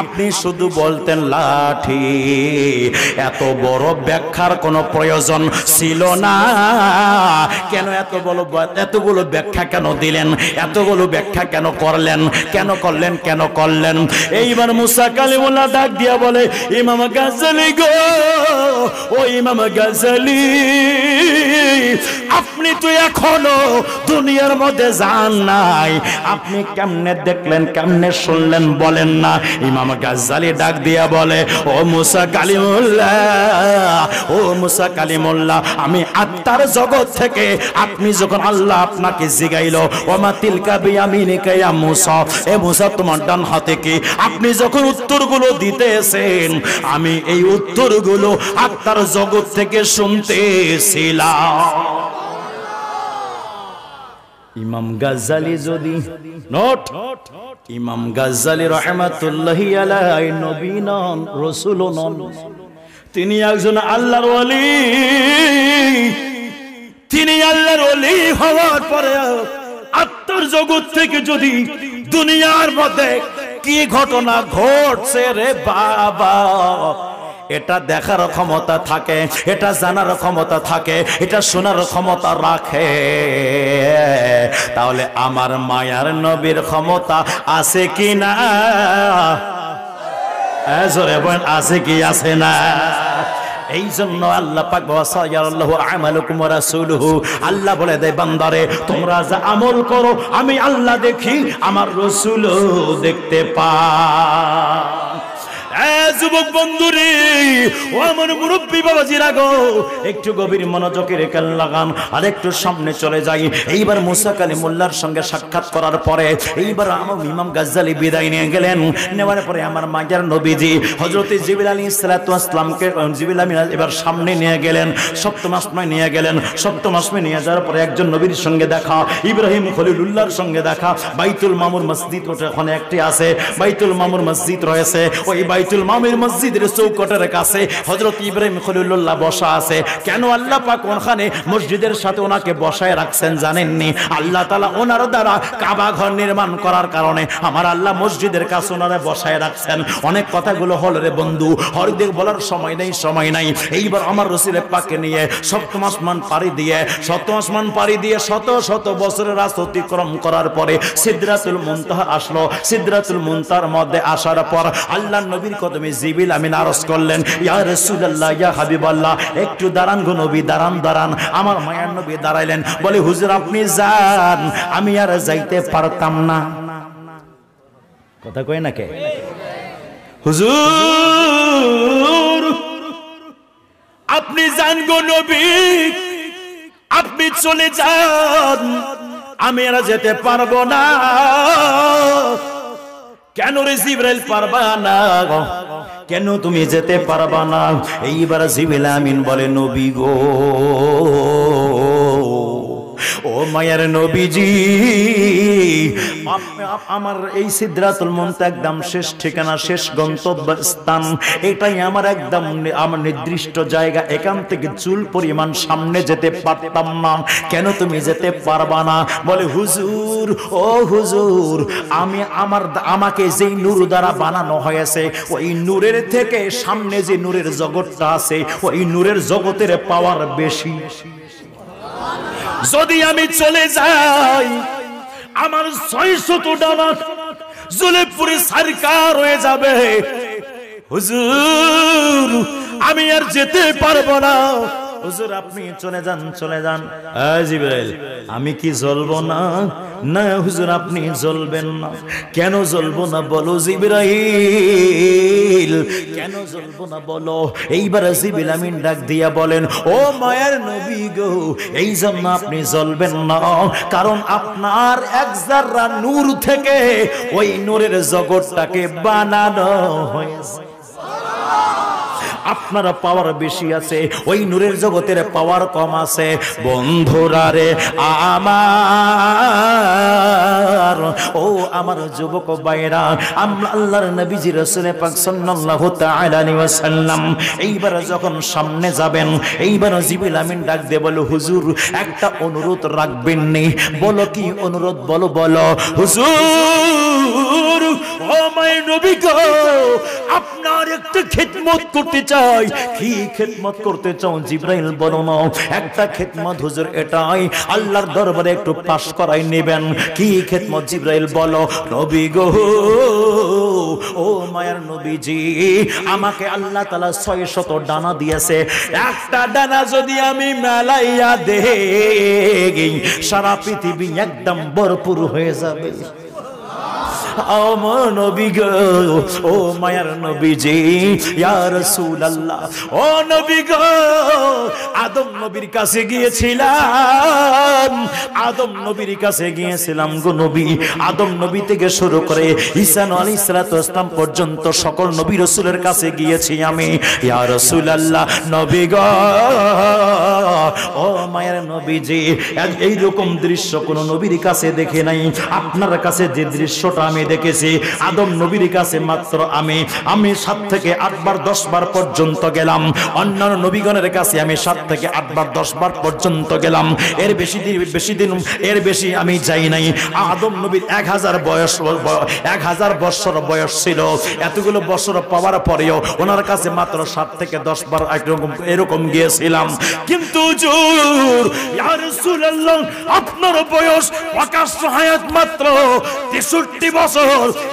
আপনি শুধু বলতেন লাঠি। এত বড় ব্যাখ্যার কোনো প্রয়োজন ছিল না। কেন এতগুলো ব্যাখ্যা কেন দিলেন? এতগুলো ব্যাখ্যা কেন করলেন? কেন করলেন? কেন করলেন? এইবার মুসা কালিমুল্লাহ ডাক দিয়া বলে, ইমাম গাজ্জালী গো, ও ইমাম গাজ্জালী, আপনি তো এখনো দুনিয়ার মধ্যে যান নাই, আপনি কেমনে দেখলেন, কেমনে শুনলেন বলেন না। ইমাম গাজ্জালী ডাক দিয়া বলে, ও মুসা কালিমুল্লাহ, ও মুসা কালিমুল্লাহ, আমি আত্মার জগৎ থেকে আপনি যখন আল্লাহ আপনাকে জিগাইলো, ওমা তিলকা বিয়ামিনিকা ইয়া মুসা, এ মুসা তোমার ডান হাতে কি, আপনি যখন উত্তরগুলো দিতেছেন, আমি এই উত্তরগুলো আত্মার জগৎ থেকে শুনতেছিলাম। ইমাম গাজ্জালী যদি নোট, ইমাম গাজ্জালী রাহমাতুল্লাহি আলাইহি নবী নন, রাসূল নন, তিনি একজন আল্লাহর ওলি। তিনি আল্লাহর ওলি হওয়ার পরে আত্মার জগৎ থেকে যদি দুনিয়ার মধ্যে কি ঘটনা ঘটছে রে বাবা, এটা দেখার ক্ষমতা থাকে, এটা জানার ক্ষমতা থাকে, এটা শোনার ক্ষমতা রাখে, তাহলে আমার মায়ার নবীর ক্ষমতা আছে কি না? জোরে বলেন, আছে কি আছে না? এই জন্য আল্লাহ পাক ওয়াসায়াল্লাহু আমালুকুম ওয়া রাসূলুহু, আল্লাহ বলে দেয় বান্দারে তোমরা যা আমল করো আমি আল্লাহ দেখি, আমার রাসূলও দেখতে পায়। যুবক বন্ধুরে, ও আমার মুরব্বী বাবাজিরা গো, একটু গভীর মনোযোগের কান লাগান আর একটু সামনে চলে যাই। এইবার মুসা কালিমুল্লাহর সঙ্গে সাক্ষাৎ করার পরে এইবার আমার ইমাম গাজ্জালী বিদায় নিয়ে গেলেন। নেওয়ার পরে আমার মায়ের নবীজি হযরত জিবরিল আলাইহিস সালাতু ওয়াস সালামকে জিবরিল আমিন এবার সামনে নিয়ে গেলেন, সপ্তম আসমানে নিয়ে গেলেন। সপ্তম আসমানে নিয়ে যাওয়ার পরে একজন নবীর সঙ্গে দেখা, ইব্রাহিম খলিলুল্লাহর সঙ্গে দেখা। বাইতুল মামুর মসজিদ ওখানে একটি আছে, বাইতুল মামুর মসজিদ রয়েছে। ওই বাইতুল মামুর মসজিদের চৌকটের কাছে হযরত ইব্রাহিম খলিলুল্লাহ বসা আছে। কেন আল্লাহ পাক ওখানে মসজিদের সাথে ওনাকে বসায় রাখছেন জানেননি? আল্লাহ তাআলা ওনার দ্বারা কাবা ঘর নির্মাণ করার কারণে আমার আল্লাহ মসজিদের কাছে ওনারে বসায় রাখছেন। অনেক কথাগুলো হল রে বন্ধু, হরদেক বলার সময় নেই, সময় নাই। এইবার আমার রাসূলের পাককে নিয়ে সপ্তম আসমান পাড়ি দিয়ে, সপ্তম আসমান পাড়ি দিয়ে শত শত বছরের রাস্তা অতিক্রম করার পরে সিদরাতুল মুনতাহা আসলো। সিদরাতুল মুনতাহার মধ্যে আসার পর আল্লাহর নবীর কদমে জিবরিল আমিন আরজ করলেন, ইয়া রাসূলুল্লাহ, ইয়া হাবিবাল্লাহ, একটু দাঁড়ান গো নবী, দাঁড়ান দাঁড়ান। আমার মায়ার নবী দাঁড়াইলেন, বলে হুজুর আপনি যান, আমি আর যাইতে পারতাম না। কথা কই না কে? হুজুর আপনি যান গো নবী, আপনি চলে যান, আমি আর যেতে পারবো না। কেন রে জিবরাইল পারবা না? কেন তুমি যেতে পারবা না? এইবার জিবরিল আমিন বলে, নবী গো, ও মায়ার নবীজি, আমার এই সিদরাতুল মুনতাহা একদম শেষ ঠিকানা, শেষ গন্তব্যস্থান। এটাই আমার একদম আমার নির্দিষ্ট জায়গা। এখান থেকে চুল পরিমাণ সামনে যেতে পারতাম না। কেন তুমি যেতে পারবা না? বলে হুজুর, ও হুজুর, আমাকে যেই নূর দ্বারা বানানো হয়েছে, ওই নূরের থেকে সামনে যে নূরের জগৎটা আছে, ওই নূরের জগতের পাওয়ার বেশি। যদি আমি চলে যাই আমার 600 ডানা জ্বলে পুড়ে ছারখার হয়ে যাবে। হুজুর আমি আর যেতে পারবো না। হুজুর আপনি চলে যান, চলে যান। জিবরাইল আমি কি জ্বলবো না? না হুজুর আপনি জ্বলবেন না। কেন জ্বলবো না বলো জিবরাইল, কেন জ্বলবো না বলো? এইবার জিবরিল আমিন ডাক দিয়া বলেন, ও মায়ের নবী গো, এই জন্য আপনি জ্বলবেন না কারণ আপনার এক যারা নূর থেকে ওই নূরের জগৎটাকে বানানো হয়েছে। আপনার পাওয়ার বেশি আছে, ওই নূরের জগতের পাওয়ার কম আছে। বন্ধুরা রে আমার, ও আমার যুবক ভাইরা, আমরা আল্লাহর নবীজি রাসূল পাক সাল্লাল্লাহু তাআলা আলাইহি ওয়াসাল্লাম এইবার যখন সামনে যাবেন, এইবার জিবরিল আমিন ডাক দিয়ে বলো, হুজুর একটা অনুরোধ রাখবেন নি? বলো কি অনুরোধ? বলো বলো। হুজুর ও মায়ের নবী গো, আপনার একটা খিদমত করতে চাই। কি খিদমত করতে চাও জিবরাইল? বলো না। একটা খিদমত হুজুর এটাই, আল্লাহর দরবারে একটু পাশ করাই নেবেন। কি খিদমত জিবরাইল? বলো। নবী গো, ও মায়ের নবীজি, আমাকে আল্লাহ তাআলা 600 ডানা দিয়েছে। একটা ডানা যদি আমি মেলাইয়া দেই সারা পৃথিবী একদম ভরপুর হয়ে যাবে। আমার নবী গো, ও মায়ার নবীজি, ইয়া রাসূলুল্লাহ, ও নবী গো, আদম নবীর কাছে গিয়েছিলাম, আদম নবীর কাছে গিয়েছিলাম গো নবী। আদম নবী থেকে শুরু করে ঈসা আলাইহিস সালাতু ওয়াস সালাম পর্যন্ত সকল নবী রাসূলের কাছে গিয়েছি আমি। ইয়া রাসূলুল্লাহ, নবী গো, ও মায়ার নবীজি, এই রকম দৃশ্য কোন নবীর কাছে দেখে নাই। আপনার কাছে যে দৃশ্যটা আমি দেখেছি, আদম নবীর কাছে মাত্র আমি 7 থেকে 8 বার 10 বার পর্যন্ত গেলাম। অন্যান্য নবীগণের কাছে আমি 7 থেকে 8 বার 10 বার পর্যন্ত গেলাম। এর বেশি আমি যাই নাই। আদম নবীর 1000 বছর বয়স ছিল। এতগুলো বছর পাওয়ার পরেও ওনার কাছে মাত্র 7 থেকে 10 বার এরকম গিয়েছিলাম। কিন্তু হুজুর, ইয়া রাসূলুল্লাহ, আপনার বয়স প্রকাশ্য হায়াত মাত্র 63 বছর।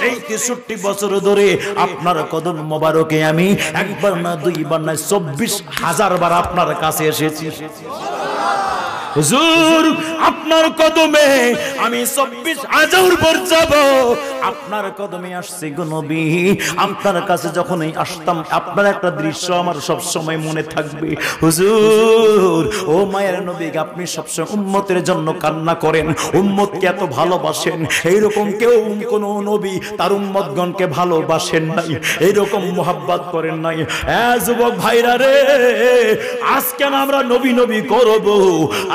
এই 63 বছর ধরে আপনার কদম মোবারকে আমি একবার না, দুইবার না, 24,000 বার আপনার কাছে এসেছি। হুজুর আপনার কদমে আমি 24,000 বার যাব। আপনার কদমে আসছি গো নবী। আপনার কাছে যখনই আসতাম আপনার একটা দৃশ্য আমার সব সময় মনে থাকবে। হুজুর ও মায়ের নবী, আপনি সবসময় উম্মতের জন্য কান্না করেন, উম্মতকে এত ভালোবাসেন। এইরকম কেউ কোন নবী তার উম্মতগণকে ভালোবাসেন নাই, এইরকম মোহাব্বত করেন নাই। যুবক ভাইরা রে, আজকে আমরা নবী নবী করব,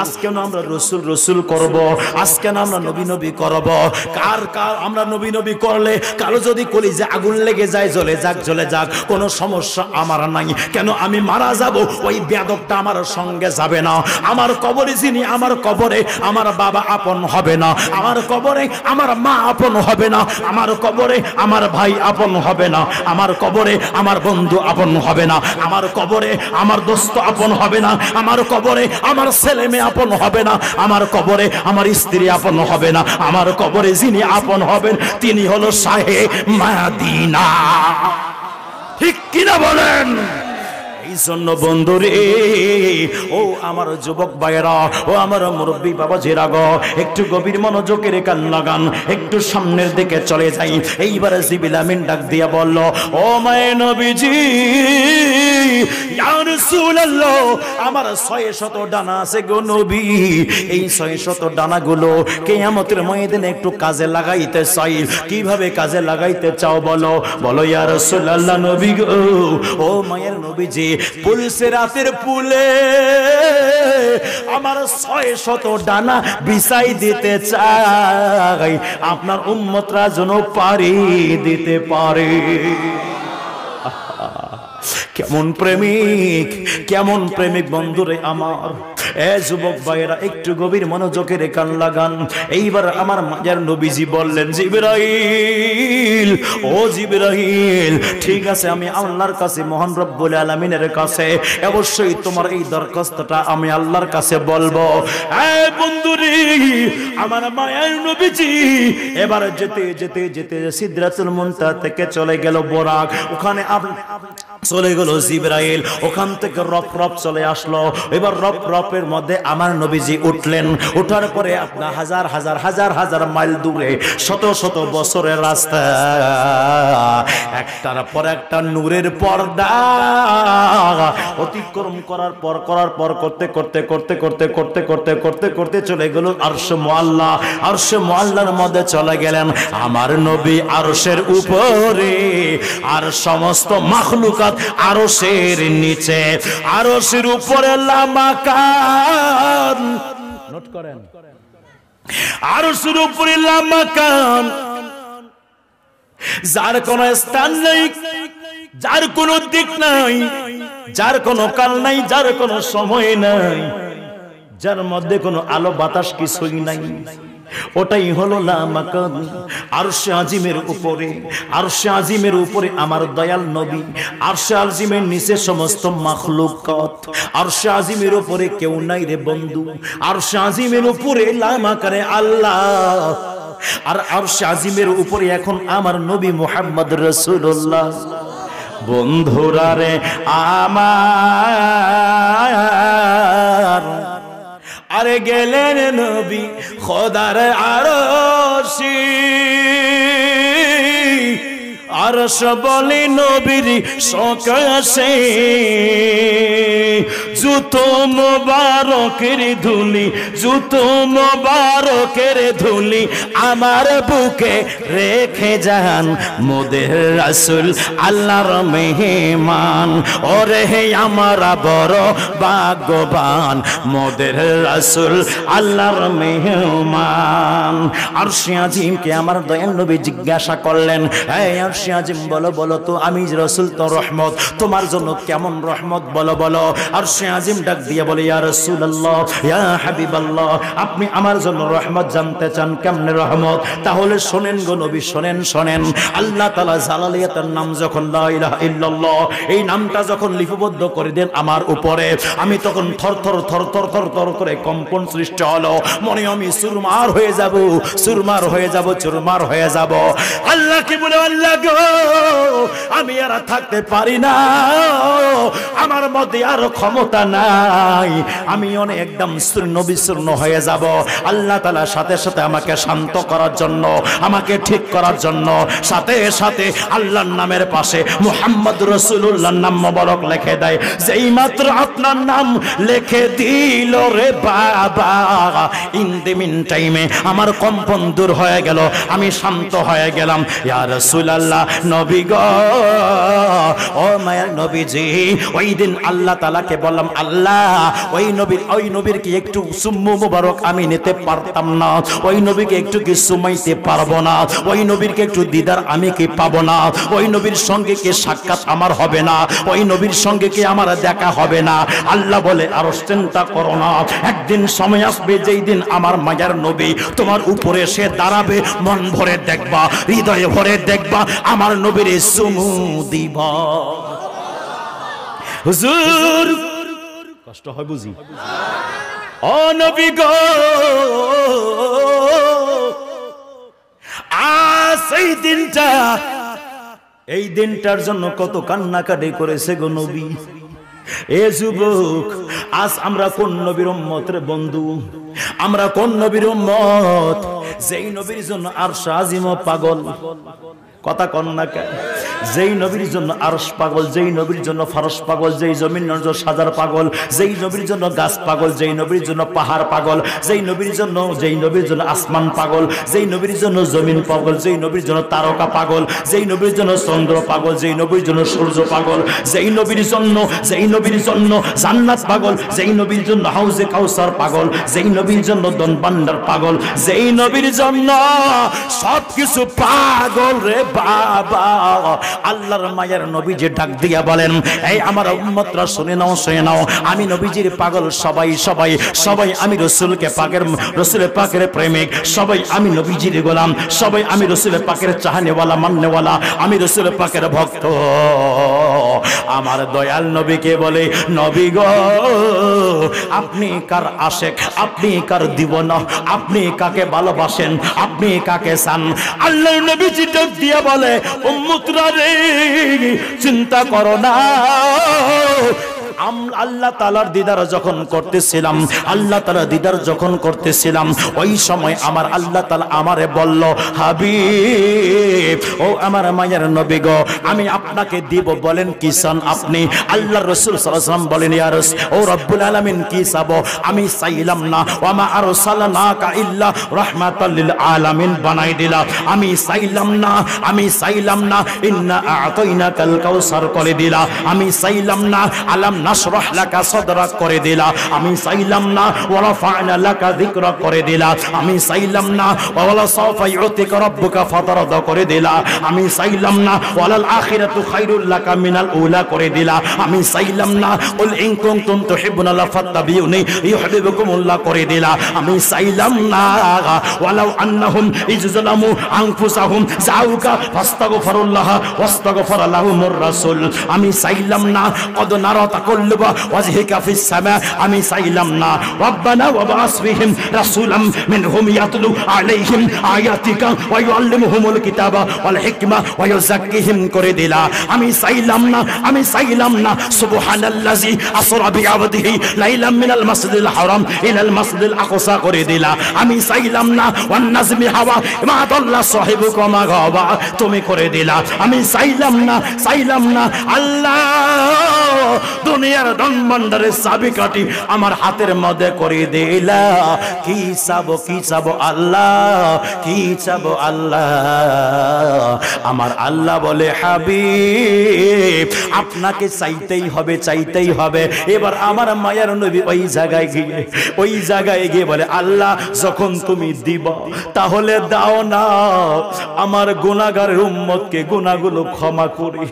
আজকে আমরা রসুল রসুল করব, আজকে আমরা নবী নবী করব। কার আমরা নবী নবী করলে কারো যদি কলিজে আগুন লেগে যায়, জ্বলে যাক জ্বলে যাক, কোনো সমস্যা আমার নাই। কেন আমি মারা যাব, ওই বেয়াদবটা আমার সঙ্গে যাবে না। আমার কবরে যিনি, আমার কবরে আমার বাবা আপন হবে না, আমার কবরে আমার মা আপন হবে না, আমার কবরে আমার ভাই আপন হবে না, আমার কবরে আমার বন্ধু আপন হবে না, আমার কবরে আমার দোস্ত আপন হবে না, আমার কবরে আমার ছেলে মেয়ে আপন হবে না, আমার কবরে আমার স্ত্রী আপন হবে না। আমার কবরে যিনি আপন হবেন তিনি হলো শাহে মদিনা। ঠিক কিনা বলেন? এই জন্য বন্ধুরে, ও আমার যুবক ভাইয়েরা, ও আমার মুরব্বী বাবাজিরা গো, একটু গভীর মনোযোগের কান লাগান, একটু সামনের দিকে চলে যাই। এইবার জিবরিল আমিন ডাক দিয়া বলল, ও মায়ে নবীজি, ইয়া রাসূলুল্লাহ, আমার 600 ডানা আছে গো নবী। এই 600 ডানাগুলো কিয়ামতের ময়দানে একটু কাজে লাগাইতে চাই। কিভাবে কাজে লাগাইতে চাও বলো? বলো ইয়া রাসূলুল্লাহ, নবী গো, ও মায়ের নবীজি, পুলসিরাতের পুলে আমার 600 ডানা বিছাই দিতে চাই, আপনার উম্মতরা যেন পারি দিতে পারে। কেমন প্রেমিক, কেমন প্রেমিক বন্ধুরে আমার। এ যুবক ভাইয়েরা একটু গভীর মনোযোগের কান লাগান। এইবার আমার মাজার নবীজি বললেন, জিবরাইল, ও জিবরাইল, ঠিক আছে, আমি আল্লাহর কাছে, মহান রব্বুল আলামিনের কাছে অবশ্যই তোমার এই দরখাস্তটা আমি আল্লাহর কাছে বলবো। এ বন্ধুরে, আমার মায়ার নবীজি এবার যেতে যেতে যেতে সিদরাতুল মুনতাহা থেকে চলে গেল বোরাক, ওখানে চলে গেল জিবরাইল, ওখান থেকে রফ রফ চলে আসলো। এবার রফ রফের মধ্যে আমার নবীজি উঠলেন। ওঠার পরে আপনার হাজার হাজার হাজার হাজার মাইল দূরে, শত শত বছরের রাস্তা, একটার পর একটা নূরের পর্দা অতিক্রম করার পর করতে করতে করতে করতে করতে করতে করতে করতে চলে গেল আরশে মুআল্লা। আরশে মুআল্লার মধ্যে চলে গেলেন আমার নবী আরশের উপরে, আর সমস্ত মাখলুকাত আরশের নিচে। আরশের উপরে লামাকান, নোট করেন, আরশের উপরে লামাকান, যার কোনো স্থান নেই, যার কোনো দিক নাই, যার কোনো কাল নাই, যার কোনো সময় নাই, যার মধ্যে কোনো আলো বাতাস কিছুই নাই, ওটাই হলো লামাকান। আরশে আজিমের উপরে, আরশে আজিমের উপরে আমার দয়াল নবী, আরশে আজিমের নিচে সমস্ত মাখলুকাত। আরশে আজিমের উপরে কেউ নাই রে বন্ধু, আরশে আজিমের উপরে লামাকানে আল্লাহ, আর আরশে আজিমের উপরে এখন আমার নবী মুহাম্মদ রাসূলুল্লাহ। বন্ধুরা রে আমার, আরে গেলেন নবী খোদার আরশে, আরশ বলে নবীর সকাশে, জুতো মোবারকের ধুলি, জুতো মোবারকের ধুলি আমার বুকে রেখে যান মোদের রাসূল আল্লাহর মেহমান। ওরে হে আমরা বড় ভাগ্যবান, মোদের রাসূল আল্লাহর মেহমান। আরশে আজিমকে আমার দয়াল নবী জিজ্ঞাসা করলেন, হে আরশে আজিম, বলো বলো তো, আমি রাসূল তো রহমত, তোমার জন্য কেমন রহমত বলো বলো। আরশে আজিম ডাক দিয়ে বলে, ইয়া রাসূলুল্লাহ, ইয়া হাবিবাল্লাহ, আপনি আমার জন্য রহমত জানতে চান, কেমনে রহমত? তাহলে শোনেন গো নবী, শোনেন শোনেন। আল্লাহ তাআলা জালালিয়াতের নাম যখন লা ইলাহা ইল্লাল্লাহ, এই নামটা যখন লিপিবদ্ধ করে দেন আমার উপরে, আমি তখন থর থর থর থর থর থর করে কম্পন সৃষ্টি হলো, মনে আমি সুরমার হয়ে যাব, সুরমার হয়ে যাব, চুরমার হয়ে যাব। আল্লাহ কি বলে, আল্লাহ গো, আমি আর থাকতে পারি না, আমার মধ্যে আর ক্ষমতা নাই, আমি অনেক একদম শূন্য বিশূন্য হয়ে যাব। আল্লাহ তাআলা সাথে সাথে আমাকে শান্ত করার জন্য, আমাকে ঠিক করার জন্য সাথে সাথে আল্লাহর নামের পাশে মুহাম্মদ রাসূলুল্লাহর নাম মোবারক লিখে দেয়। যেই মাত্র আপনার নাম লিখে দিল রে বাবা, ইন দি মিন টাইমে আমার কম্পন দূর হয়ে গেল, আমি শান্ত হয়ে গেলাম। ইয়া রাসূলুল্লাহ, নবী গো, ও মায়ের নবীজি, ওই দিন আল্লাহ তাআলাকে বললাম, আল্লাহ ওই নবীর কি একটু সুম্মু মুবারক আমি নিতে পারতাম না? ওই নবীকে একটু কি সুমাইতে পারবো না? ওই নবীরকে একটু দিদার আমি কি পাবো না? ওই নবীর সঙ্গে কি সাক্ষাৎ আমার হবে না? ওই নবীর সঙ্গে কি আমার দেখা হবে না? আল্লাহ বলে, আর চিন্তা করো না, একদিন সময় আসবে যেই দিন আমার মায়ের নবী তোমার উপরে সে দাঁড়াবে, মন ভরে দেখবা, হৃদয়ে ভরে দেখবা, আমার নবীর সুমু দিবা। হুজুর কষ্ট হয় বুঝি, ও নবী গো, সেই দিনটা, এই দিনটার জন্য কত কান্নাকাটি করেছে গো নবী। এ যুবক, আজ আমরা কোন নবীর উম্মত রে বন্ধু? আমরা কোন নবীর উম্মত যেই নবীর জন্য আরশ আজিম পাগল? কথা কন না কেন? যেই নবীর জন্য আরশ পাগল, যেই নবীর জন্য ফারশ পাগল, যেই জমিন সাজার পাগল, যেই নবীর জন্য গাছ পাগল, যেই নবীর জন্য পাহাড় পাগল, যেই নবীর জন্য আসমান পাগল, যেই নবীর জন্য জমিন পাগল, যেই নবীর জন্য তারকা পাগল, যেই নবীর জন্য চন্দ্র পাগল, যেই নবীর জন্য সূর্য পাগল, যেই নবীর জন্য জান্নাত পাগল, যেই নবীর জন্য হাউজে কাউসার পাগল, যেই নবীর জন্য দন ভান্ডার পাগল, যেই নবীর জন্য সবকিছু পাগল রে বাবা আল্লাহর মায়ের নবীজি ডাক দিয়া বলেন এই আমার উম্মতরা শুনে নাও আমি নবীজির পাগল সবাই আমি রাসূলকে পাকের রাসূলের পাকের প্রেমিক সবাই আমি নবীজির গোলাম সবাই আমি রাসূলের পাকের চাহনেওয়ালা মাননেওয়ালা আমি রাসূলের পাকের ভক্ত আমার দয়াল নবীকে বলে নবী গো আপনি কার আশিক আপনি কার দিওয়ানা আপনি কাকে ভালোবাসেন আপনি কাকে চান আল্লাহর নবীজি ডাক দিয়া বলে উম্মতরা রে চিন্তা করো না আল্লাহ তাআলার দিদার যখন করতেছিলাম ওই সময় আমার আল্লাহ তাআলা আমারে বলল হাবিব ও আমার মায়ের নবী গো আমি আপনাকে দিব বলেন কি চান আপনি আল্লাহর রাসূল সাল্লাল্লাহু আলাইহি ওয়াসাল্লাম বলেন ইয়া রাসূল ও রব্বুল আলামিন কি চাবো আমি চাইলাম না ওয়া মা আরসালনাকা ইল্লা রাহমাতাল লিল আলামিন বানাই দিলা আমি চাইলাম না ইন্না আ'তাইনাকাল কাউসার করে দিলা আমি চাইলাম না আলাম নাশরাহ লাকা সাদরাক করে দিলা আমি চাইলাম না ওয়া ফা'না লাকা যিকরা করে দিলা আমি চাইলাম না ওয়ালা সাফা ইউতিকা রাব্বুকা ফাতারদা করে দিলা আমি চাইলাম না ওয়ালাল আখিরাতু খায়রুল লাকা মিনাল উলা করে দিলা আমি চাইলাম না কুল ইন কুনতুম তুহিব্বুনাল্লাহ ফাত্তাবিউনি ইউহিব্বুকুমুল্লাহ করে দিলা আমি চাইলাম না ওয়ালাউ আন্নাহুম ইজলামু আনফুসাহুম জাউকা ফাস্তাগফিরুল্লাহ ওয়াস্তাগফারা লাহুমুর রাসূল আমি চাইলাম না কদ নারা তাকাল্লুবা ওয়াজহিকা ফিস সামা আমি চাইলাম না রব্বানা ওয়াবআস ফীহিম রাসূলাম মিনহুম ইয়াতলু আলাইহিম আয়াতিকা ওয়া ইউআল্লিমুহুমুল কিতাবা ওয়াল হিকমা ওয়া ইউযাক্কিহিম করে দিলা আমি চাইলাম না সুবহানাল্লাযী আসরা বিআবদিহি লাইলাম মিনাল মাসজিদিল হারাম ইলাল মাসজিদিল আকসা করে দিলা আমি চাইলাম না ওয়ান নাজমি হাওয়া মা দাল্লা সাহিবুকা মা গাওয়া তুমি করে দিলা আমি চাইলাম না আল্লাহ দুনিয়ার ধনভাণ্ডারের চাবিকাঠি আমার হাতের মধ্যে করে দিলা কি চাবো আল্লাহ আমার আল্লাহ বলে হাবিব আপনাকে চাইতেই হবে এবার আমার মায়ের নবী ওই জায়গায় গিয়ে বলে আল্লাহ যখন তুমি দিবা তাহলে দাও না আমার গুনাহগারের উম্মতকে গুনাহগুলো ক্ষমা করে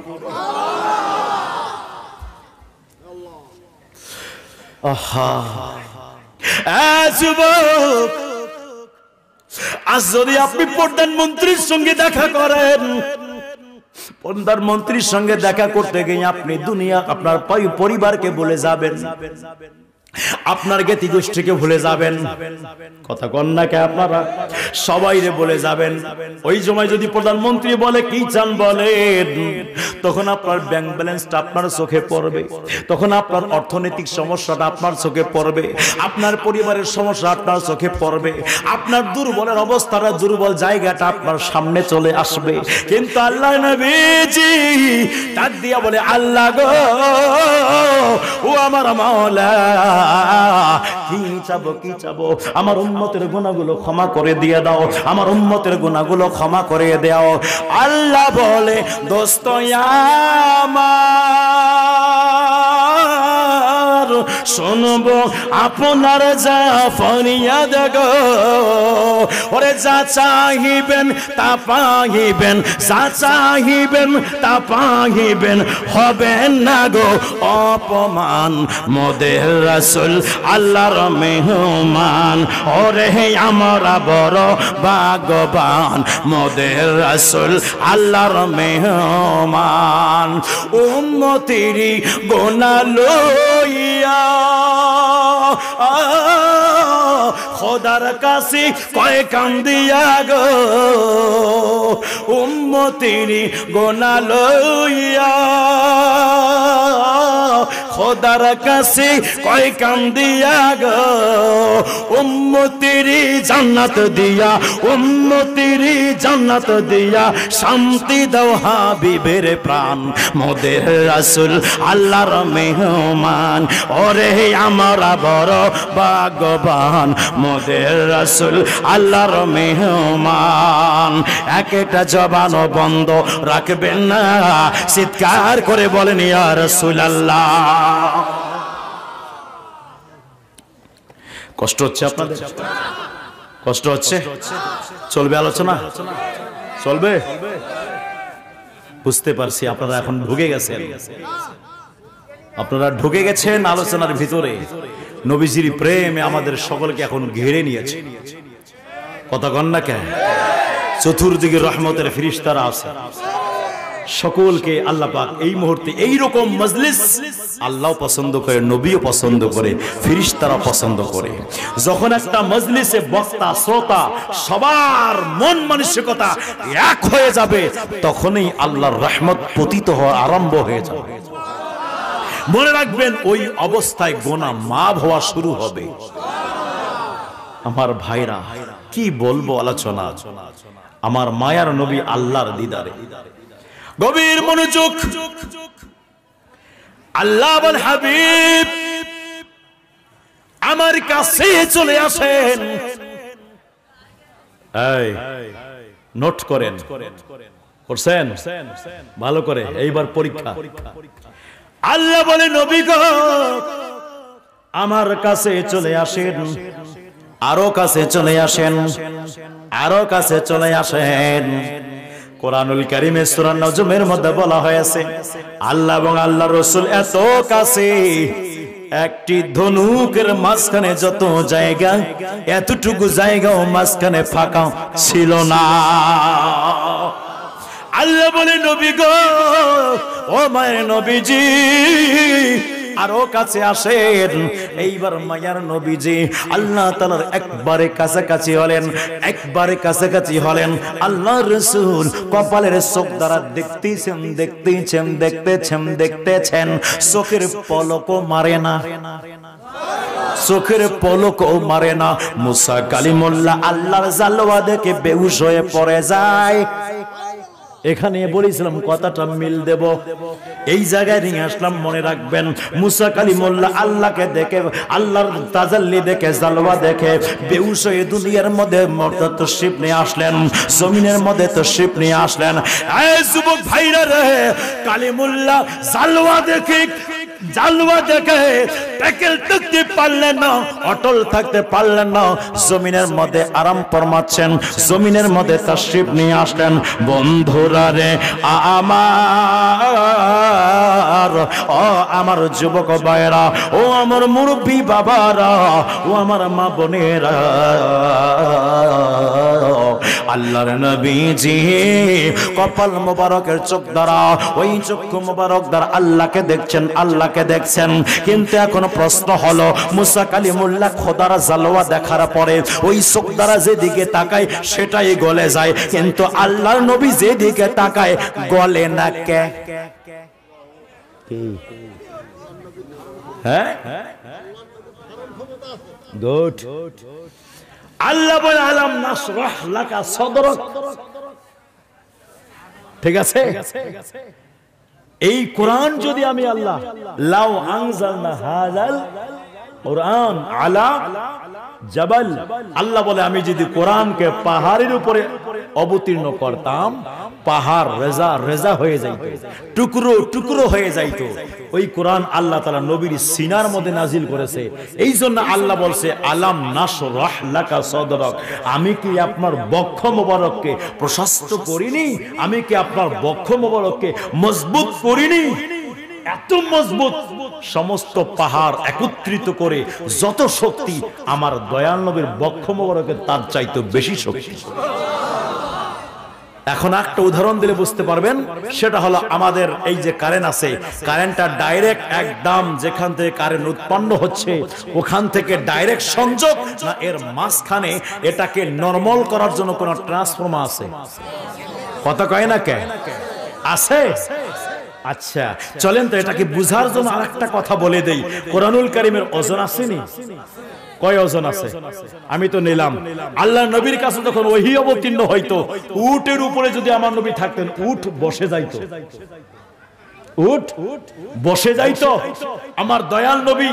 আজ যদি আপনি প্রধানমন্ত্রীর সঙ্গে দেখা করেন প্রধানমন্ত্রীর সঙ্গে দেখা করতে গিয়ে আপনি দুনিয়া আপনার পরিবারকে বলে যাবেন আপনার জ্ঞাতি গোষ্ঠীকে ভুলে যাবেন কথা কন না কে আপনারা সবাইরে বলে যাবেন ওই সময় যদি প্রধানমন্ত্রী বলে কি চান বলেন তখন আপনার ব্যাংক ব্যালেন্সটা আপনার চোখে পড়বে তখন আপনার অর্থনৈতিক সমস্যাটা আপনার চোখে পড়বে আপনার পরিবারের সমস্যা আপনার চোখে পড়বে আপনার দুর্বলের অবস্থাটা দুর্বল জায়গাটা আপনার সামনে চলে আসবে কিন্তু আল্লাহ নবীজি ডাক দিয়া বলে আল্লাহ গো ও আমার মাওলা কি চাবো আমার উম্মতের গুনাহগুলো ক্ষমা করে দিয়ে দাও আমার উম্মতের গুনাহগুলো ক্ষমা করে দাও আল্লাহ বলে দোস্ত আমার শুনবো আপনার যা ফরিয়াদ গো ওরে যা চাহিবেন তা পাইবেন যা চাহিবেন তা পাইবেন হবে না গো অপমান মোদের রাসূল আল্লাহর মেহমান ওরে আমরা বড় ভাগ্যবান মোদের রাসূল আল্লাহর মেহমান উম্মতেরই গুনাহ লইয়া খোদার কাছে কয় কান্দিয়া গো উম্মতেরই গুনাহ লইয়া খোদার কাছে কয় কান্দিয়া গো উম্মতেরই জান্নাত দিয়া শান্তি দাও হাবিবের প্রাণ মোদের রাসূল আল্লাহর মেহমান ওরে আমরা বড় ভাগ্যবান মোদের রাসূল আল্লাহর মেহমান একটা জবান বন্ধ রাখবেন না চিৎকার করে বলেন ইয়া রাসূলুল্লাহ কষ্ট হচ্ছে আপনাদের কষ্ট হচ্ছে চলবে আলোচনা চলবে বুঝতে পারছি আপনারা এখন ঢুকে গেছেন, আপনারা ঢুকে গেছেন আলোচনার ভিতরে। নবীজির প্রেমে আমাদের সকলকে এখন ঘিরে নিয়েছে, কথা কন না কেন? চতুর্দিকে রহমতের ফেরেশতারা আছে, সকলকে আল্লাহ পাক এই মুহূর্তে এই রকম মজলিস আল্লাহ পছন্দ করে, নবীও পছন্দ করে, ফেরেশতারা পছন্দ করে। যখন একটা মজলিসে বক্তা শ্রোতা সবার মন মানসিকতা এক হয়ে যাবে, তখনই আল্লাহর রহমত পতিত হওয়া আরম্ভ হয়ে যাবে। মনে রাখবেন, ওই অবস্থায় গোনা মাফ হওয়া শুরু হবে। আমার ভাইরা, কি বলবো আলোচনা, আমার মায়ার নবী আল্লাহর দিদারে গভীর মনোযোগ। আল্লাহ বল, হাবিব আমার কাছে চলে আসেন। এই নোট করেন, করছেন ভালো করে, এইবার পরীক্ষা। আল্লাহ বলে, নবী গো আমার কাছে চলে আসেন, আরো কাছে চলে আসেন, আরো কাছে চলে আসেন। কোরআনুল কারীমে সূরা নজমের মধ্যে বলা হয়েছে, আল্লাহ এবং আল্লাহর রাসূল এত কাছে, একটি ধনুকের মাঝখানে যত জায়গা, এতটুকু জায়গাও মাঝখানে ফাঁকা ছিল না। আল্লাহ বলে, নবী গো ও মায়ের নবীজি আরো কাছে আসেন। এইবার মায়ার নবীজি আল্লাহ তাআলার একবারে কাছাকাছি হলেন, একবারে কাছাকাছি হলেন। আল্লাহর রাসূল কপালের চোখ দ্বারা দেখতেছেন, দেখতেছেন, দেখতেছেন, দেখতেছেন, চোখের পলকও মারে না, চোখের পলকও মারে না। মুসা কালিমুল্লাহ আল্লাহর জালওয়া দেখে বেহুশ হয়ে পড়ে যায়। এখানে বলেছিলাম কথাটা মিল দেব, এই জায়গায় নিয়ে আসলাম, মনে রাখবেন। মুসা কালিমুল্লাহ আল্লাহকে দেখে, আল্লাহর তাজাল্লি দেখে, জালওয়া দেখে বেহুশ হয়ে দুনিয়ার মধ্যে তশরিফ নিয়ে আসলেন, জমিনের মধ্যে তশরিফ নিয়ে আসলেন। এই যুবক ভাইরা রে, কালিমুল্লাহ জালওয়া দেখে, জালওয়া দেখে টেকেল টুকতে পারলেন না, অটল থাকতে পারলেন না, জমিনের মধ্যে আরাম ফরমাচ্ছেন, জমিনের মধ্যে তশরিফ নিয়ে আসলেন। বন্ধুরা রে আমার, ও আমার যুবক ভাইরা, ও আমার মুরব্বী বাবারা, ও আমার মা বোনেরা, আল্লাহর নবীজি কপাল মোবারকের চোখ দ্বারা, ওই চক্ষু মোবারক দ্বারা আল্লাহকে দেখছেন, আল্লাহকে দেখছেন। কিন্তু এখন প্রশ্ন হলো, মুসা কালিমুল্লাহ খোদার জালওয়া দেখার পরে ওই চোখ দ্বারা যেদিকে তাকায় সেটাই গলে যায়, কিন্তু আল্লাহর নবী যেদিকে তাকায় গলে না। কে? হ্যাঁ, গুড। আল্লাহ বলে, আলাম নাশরাহ লাকা সাদরাক। ঠিক আছে, এই কোরআন যদি আমি আল্লাহ লাউ আনজালনা হাযাল কোরআন আলা জাবাল, আল্লাহ বলে আমি যদি কোরআনকে পাহাড়ের উপরে অবতীর্ণ করতাম, পাহাড় রেজা রেজা হয়ে যাইত, টুকরো টুকরো হয়ে যাইত। ওই কোরআন আল্লাহ তাআলা নবীর সিনার মধ্যে নাজিল করেছে। এই জন্য আল্লাহ বলছে, আলাম নাশরাহ লাকা সাদরাক, আমি কি আপনার বক্ষ মোবারককে প্রশস্ত করিনি? আমি কি আপনার বক্ষ মোবারককে মজবুত করিনি? এত মজবুত, সমস্ত পাহাড় একত্রিত করে যত শক্তি, আমার দয়াল নবীর বক্ষ মোবারকের তার চাইতে বেশি শক্তি। এখন একটা উদাহরণ দিলে বুঝতে পারবেন, সেটা হলো আমাদের এই যে কারেন্ট আছে, কারেন্টটা ডাইরেক্ট একদম যেখান থেকে কারেন্ট উৎপন্ন হচ্ছে ওখান থেকে ডাইরেক্ট সংযোগ না, এর মাঝখানে এটাকে নরমাল করার জন্য কোন ট্রান্সফরমার আছে? কথা কয় না কে? আছে? আচ্ছা চলেন তো এটাকে বুঝার জন্য আরেকটা কথা বলে দেই। কোরআনুল কারীমের ওজন আসেনি? কয় ওজন আছে? আমি তো নিলাম। আল্লাহ নবীর কাছে যখন ওহী অবতীর্ণ হইতো, উটের উপরে যদি আমার নবী থাকতেন, উট বসে যাইতো, উট বসে যাইতো। আমার দয়াল নবী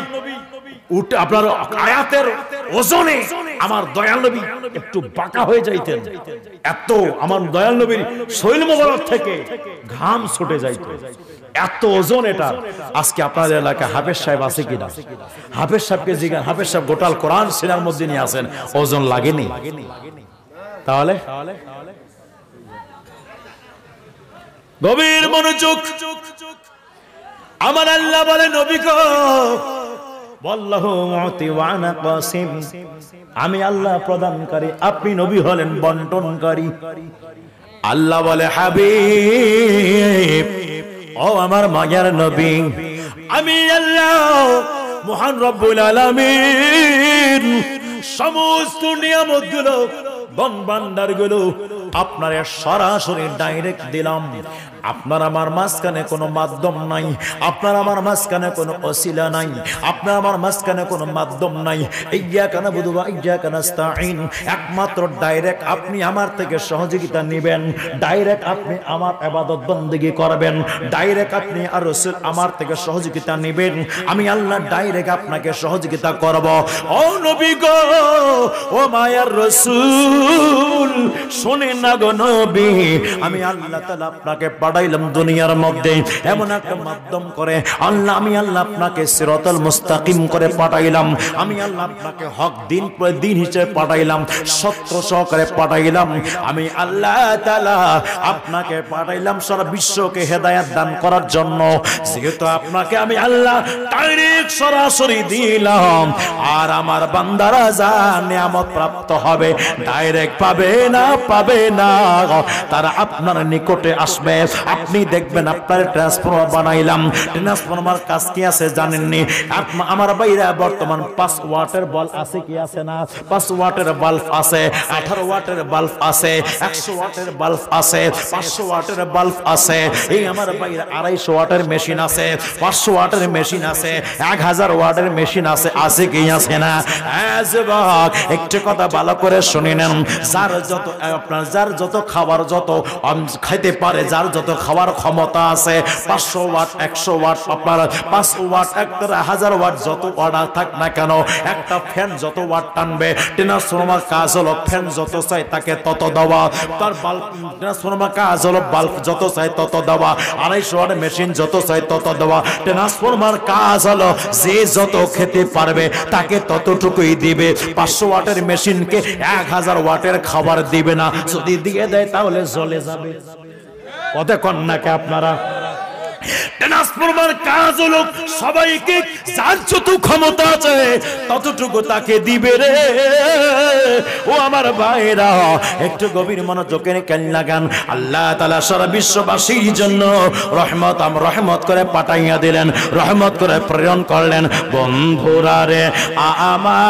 উট আপনার আয়াতের ওজনে আমার দয়াল নবী একটু বাঁকা হয়ে যাইতেন, এত আমার দয়াল নবীর শৈল মোবারক থেকে ঘাম ছুটে যাইতো, এত ওজন এটা। আজকে আপনাদের এলাকায় হাফেজ সাহেব আছে কিনা? হাফেজ সাহেবকে জিজ্ঞাসা, হাফেজ সাহেব গোটাল কোরআন সিনার মধ্যে নিয়ে আসেন, ওজন লাগেনি? তাহলে গভীর মনোযোগ। আমার আল্লাহ বলে নবী গো, ওয়াল্লাহু মুতি ওয়া আনা কাসিম, আমি আল্লাহ প্রদানকারী, আপনি নবী হলেন বন্টনকারী। আল্লাহ বলে হাবিব, ও আমার মায়ার নবী, আমি আল্লাহ মহান রব্বুল আলামিন সমস্ত নিয়ামতগুলো, ধন ভান্ডারগুলো আপনারে সরাসরি ডাইরেক্ট দিলাম। আপনার আমার মাঝখানে কোনো মাধ্যম নাই, আপনার আমার মাঝখানে কোনো ওসিলা নাই, আপনার আমার মাঝখানে কোনো মাধ্যম নাই। ইয়্যাকা নাবুদু ওয়া ইয়্যাকা নাস্তাঈন, একমাত্র ডাইরেক্ট আপনি আমার থেকে সহযোগিতা নেবেন, ডাইরেক্ট আপনি আমার ইবাদত বندگی করবেন, ডাইরেক্ট আপনি আর রাসূল আমার থেকে সহযোগিতা নেবেন, আমি আল্লাহ ডাইরেক্ট আপনাকে সহযোগিতা করব। ও নবী গো, ও মায়ার রাসূল, শুনেন না গো নবী, আমি আল্লাহ তাআলা আপনাকে পাঠাইলাম দুনিয়ার মধ্যে এমন একটা মাধ্যম করে। আল্লাহ, আমি আল্লাহ আপনাকে সিরাতাল মুস্তাকিম করে পাঠাইলাম, আমি আল্লাহ আপনাকে হক দিন পর দিন হিসেবে পাঠাইলাম, সত্য সহকারে পাঠাইলাম। আমি আল্লাহ তাআলা আপনাকে পাঠাইলাম সারা বিশ্বকে হেদায়েত দান করার জন্য। যেহেতু আপনাকে আমি আল্লাহ ডাইরেক্ট সরাসরি দিলাম, আর আমার বান্দারা যা নিয়ামত প্রাপ্ত হবে ডাইরেক্ট পাবে না, পাবে না, তারা আপনার নিকটে আসবে। আপনি দেখবেন আপনার ট্রান্সফরমার বানাইলাম, ট্রান্সফরমার কাজ কি আছে জানেননি? আমার বাইরা বর্তমান 5 ওয়াটের বাল্ব আছে কি আছে না? 5 ওয়াটের বাল্ব আছে, 18 ওয়াটের বাল্ব আছে, 100 ওয়াটের বাল্ব আছে, 500 ওয়াটের বাল্ব আছে। এই আমার বাইরা 250 ওয়াটের মেশিন আছে, 500 ওয়াটের মেশিন আছে, 1000 ওয়াটের মেশিন আছে, আছে কি আছে না? যুবক, একটু কথা ভালো করে শুনে নেন। যার যত আপনার যার যত খাবার যত খাইতে পারে, যার যত খাওয়ার ক্ষমতা আছে, 500 ওয়াট 100 ওয়াট আপনার 5 ওয়াট 1000 ওয়াট যত অর্ডার থাক না কেন, একটা ফ্যান যত ওয়াট টানবে, ট্রান্সফরমার কাজ হলো ফ্যান যত চাই তাকে তত দেওয়া, তার বাল্ব ট্রান্সফরমার কাজ হলো বাল্ব যত চাই তত দেওয়া, 250 ওয়াট মেশিন যত চাই তত দেওয়া। ট্রান্সফরমার কাজ হলো যে যত খেতে পারবে তাকে ততটুকুই দিবে। 500 ওয়াটের মেশিনকে 1000 ওয়াটের খাবার দিবে না, যদি দিয়ে দেয় তাহলে জ্বলে যাবে। কথা কন নাকি আপনারা? ট্রান্সফরমার কাজ হলো সবাইকে যার যত ক্ষমতা আছে ততটুকু তাকে দিবে রে। ও আমার ভাইরা, একটু গভীর মনোযোগে কান লাগান। আল্লাহ তাআলা সারা বিশ্ববাসীর জন্য রহমত করে পাঠাইয়া দিলেন, রহমত করে প্রেরণ করলেন। বন্ধুরা রে, আমার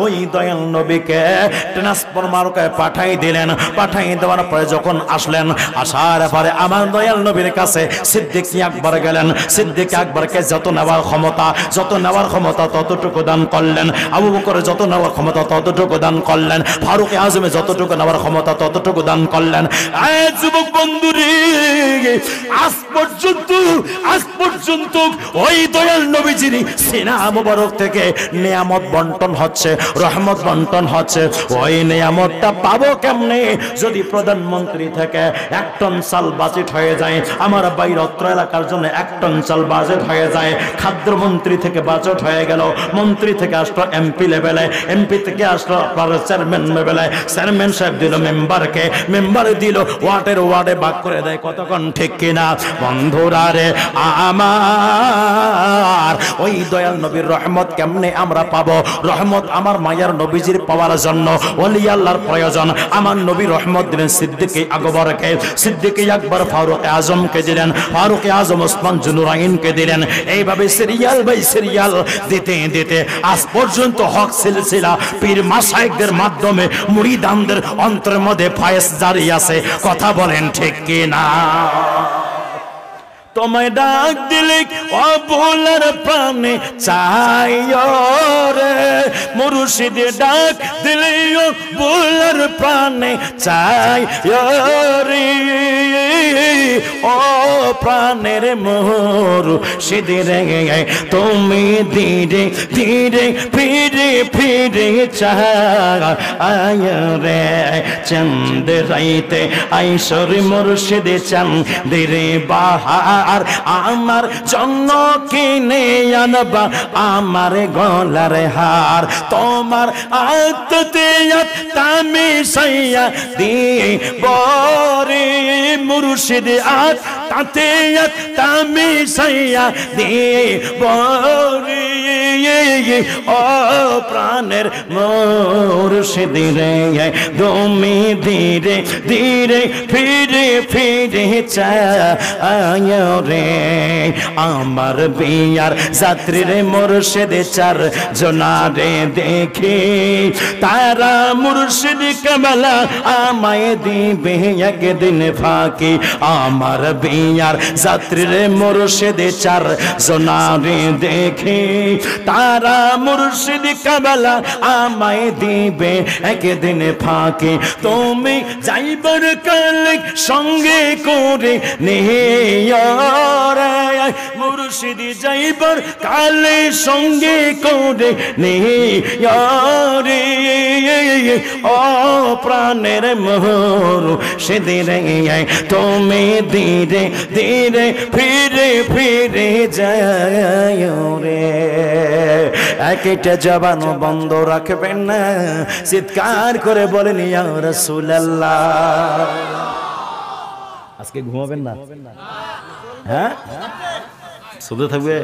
ওই দয়াল নবীকে ট্রান্সফরমারকে পাঠাই দিলেন। পাঠাই দেওয়ার পরে যখন আসলেন, আসার পরে আমার দয়াল নবীর কাছে সিদ্দিক আকবর গেলেন। সিদ্দিক আকবরকে যত নেওয়ার ক্ষমতা ততটুকু দান করলেন। আবু বকর যত নেওয়ার ক্ষমতা ততটুকু দান করলেন। ফারুক আজমে যতটুকু নেওয়ার ক্ষমতা ততটুকু দান করলেন। যুবক বন্ধুরে, আজ পর্যন্ত ওই দয়াল নবীজির সিনা মুবারক থেকে নিয়ামত বন্টন হচ্ছে, রহমত বন্টন হচ্ছে। ওই নিয়ামতটা পাবো কেমনে? যদি প্রধানমন্ত্রী থেকে 1 টন চাল বাজেট হয়ে যায়, আমার বাইরে অত্র এলাকার জন্য 1 টন চাল বাজেট হয়ে যায়, খাদ্যমন্ত্রী থেকে বাজেট হয়ে গেল, মন্ত্রী থেকে আসলো এমপি লেভেলে, এমপি থেকে আসলো আপনার চেয়ারম্যান লেভেলে, চেয়ারম্যান সাহেব দিল মেম্বারকে, মেম্বার দিল ওয়ার্ডে ভাগ করে দেয়। কতক্ষণ ঠিক কিনা বন্ধুরা রে, আমার ওই দয়াল নবীর রহমত কেমনে আমরা পাবো? রহমত আমার মায়ার নবীজির পাওয়ার জন্য ওলি আল্লাহর প্রয়োজন। আমার নবী রহমত দিলেন সিদ্দিক আকবরকে, সিদ্দিক আকবর ফারুক আজমকে দিলেন, ফারুক আজম ওসমান জুনুরাইনকে দিলেন। এইভাবে সিরিয়াল বাই সিরিয়াল দিতে দিতে আজ পর্যন্ত হক সিলসিলা পীর মাশায়েখদের মাধ্যমে মুরিদানদের অন্তরের মধ্যে ফায়েজ জারি আছে। কথা বলেন ঠিক কি না? তোমায় ডাক দিলে অবলার প্রাণে চাইও রে, মুর্শিদে ডাক দিলে অবলার প্রাণে চাইও রে। ও প্রাণের মুর্শিদে রে, তুমি ধীরে ধীরে ফিরে ফিরে চাই রে। চাঁদ রাইতে আইসর মুর্শিদে চাঁদের বাহার, আর আমার জন্য কিনে আনবা আমার গলার হার তোমার আত্মতে তামি সাইয়া দিয়ে বরে মুর্শিদ তাতে তামি সাইয়া দিয়ে বরে ও প্রাণের মুর্শিদ রে তুমি ধীরে ধীরে ফিরে ফিরে চায় রে আমার বিয়ার যাত্রী রে মুর্শিদ চার জনারে দেখে তারা মুর্শিদ কামালা আমায় দিবে একদিন ফাঁকি আমার বিয়ার যাত্রী রে মুর্শিদ চার জনারে দেখে তারা মুর্শিদ কামালা আমায় দিবে একদিন ফাঁকি তুমি যাইবার কালে সঙ্গে করে নিয়ে মুর্শিদ যাইবার কালে সঙ্গে করে নিয়ে ও প্রাণের মুর্শিদ রে তুমি ধীরে ধীরে ফিরে ফিরে যায় রে একটা জবান বন্ধ রাখবেন না চিৎকার করে বলেন ইয়া রাসূলুল্লাহ আজকে ঘুমাবেন না হ্যাঁ শুধু থাকবে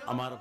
আমার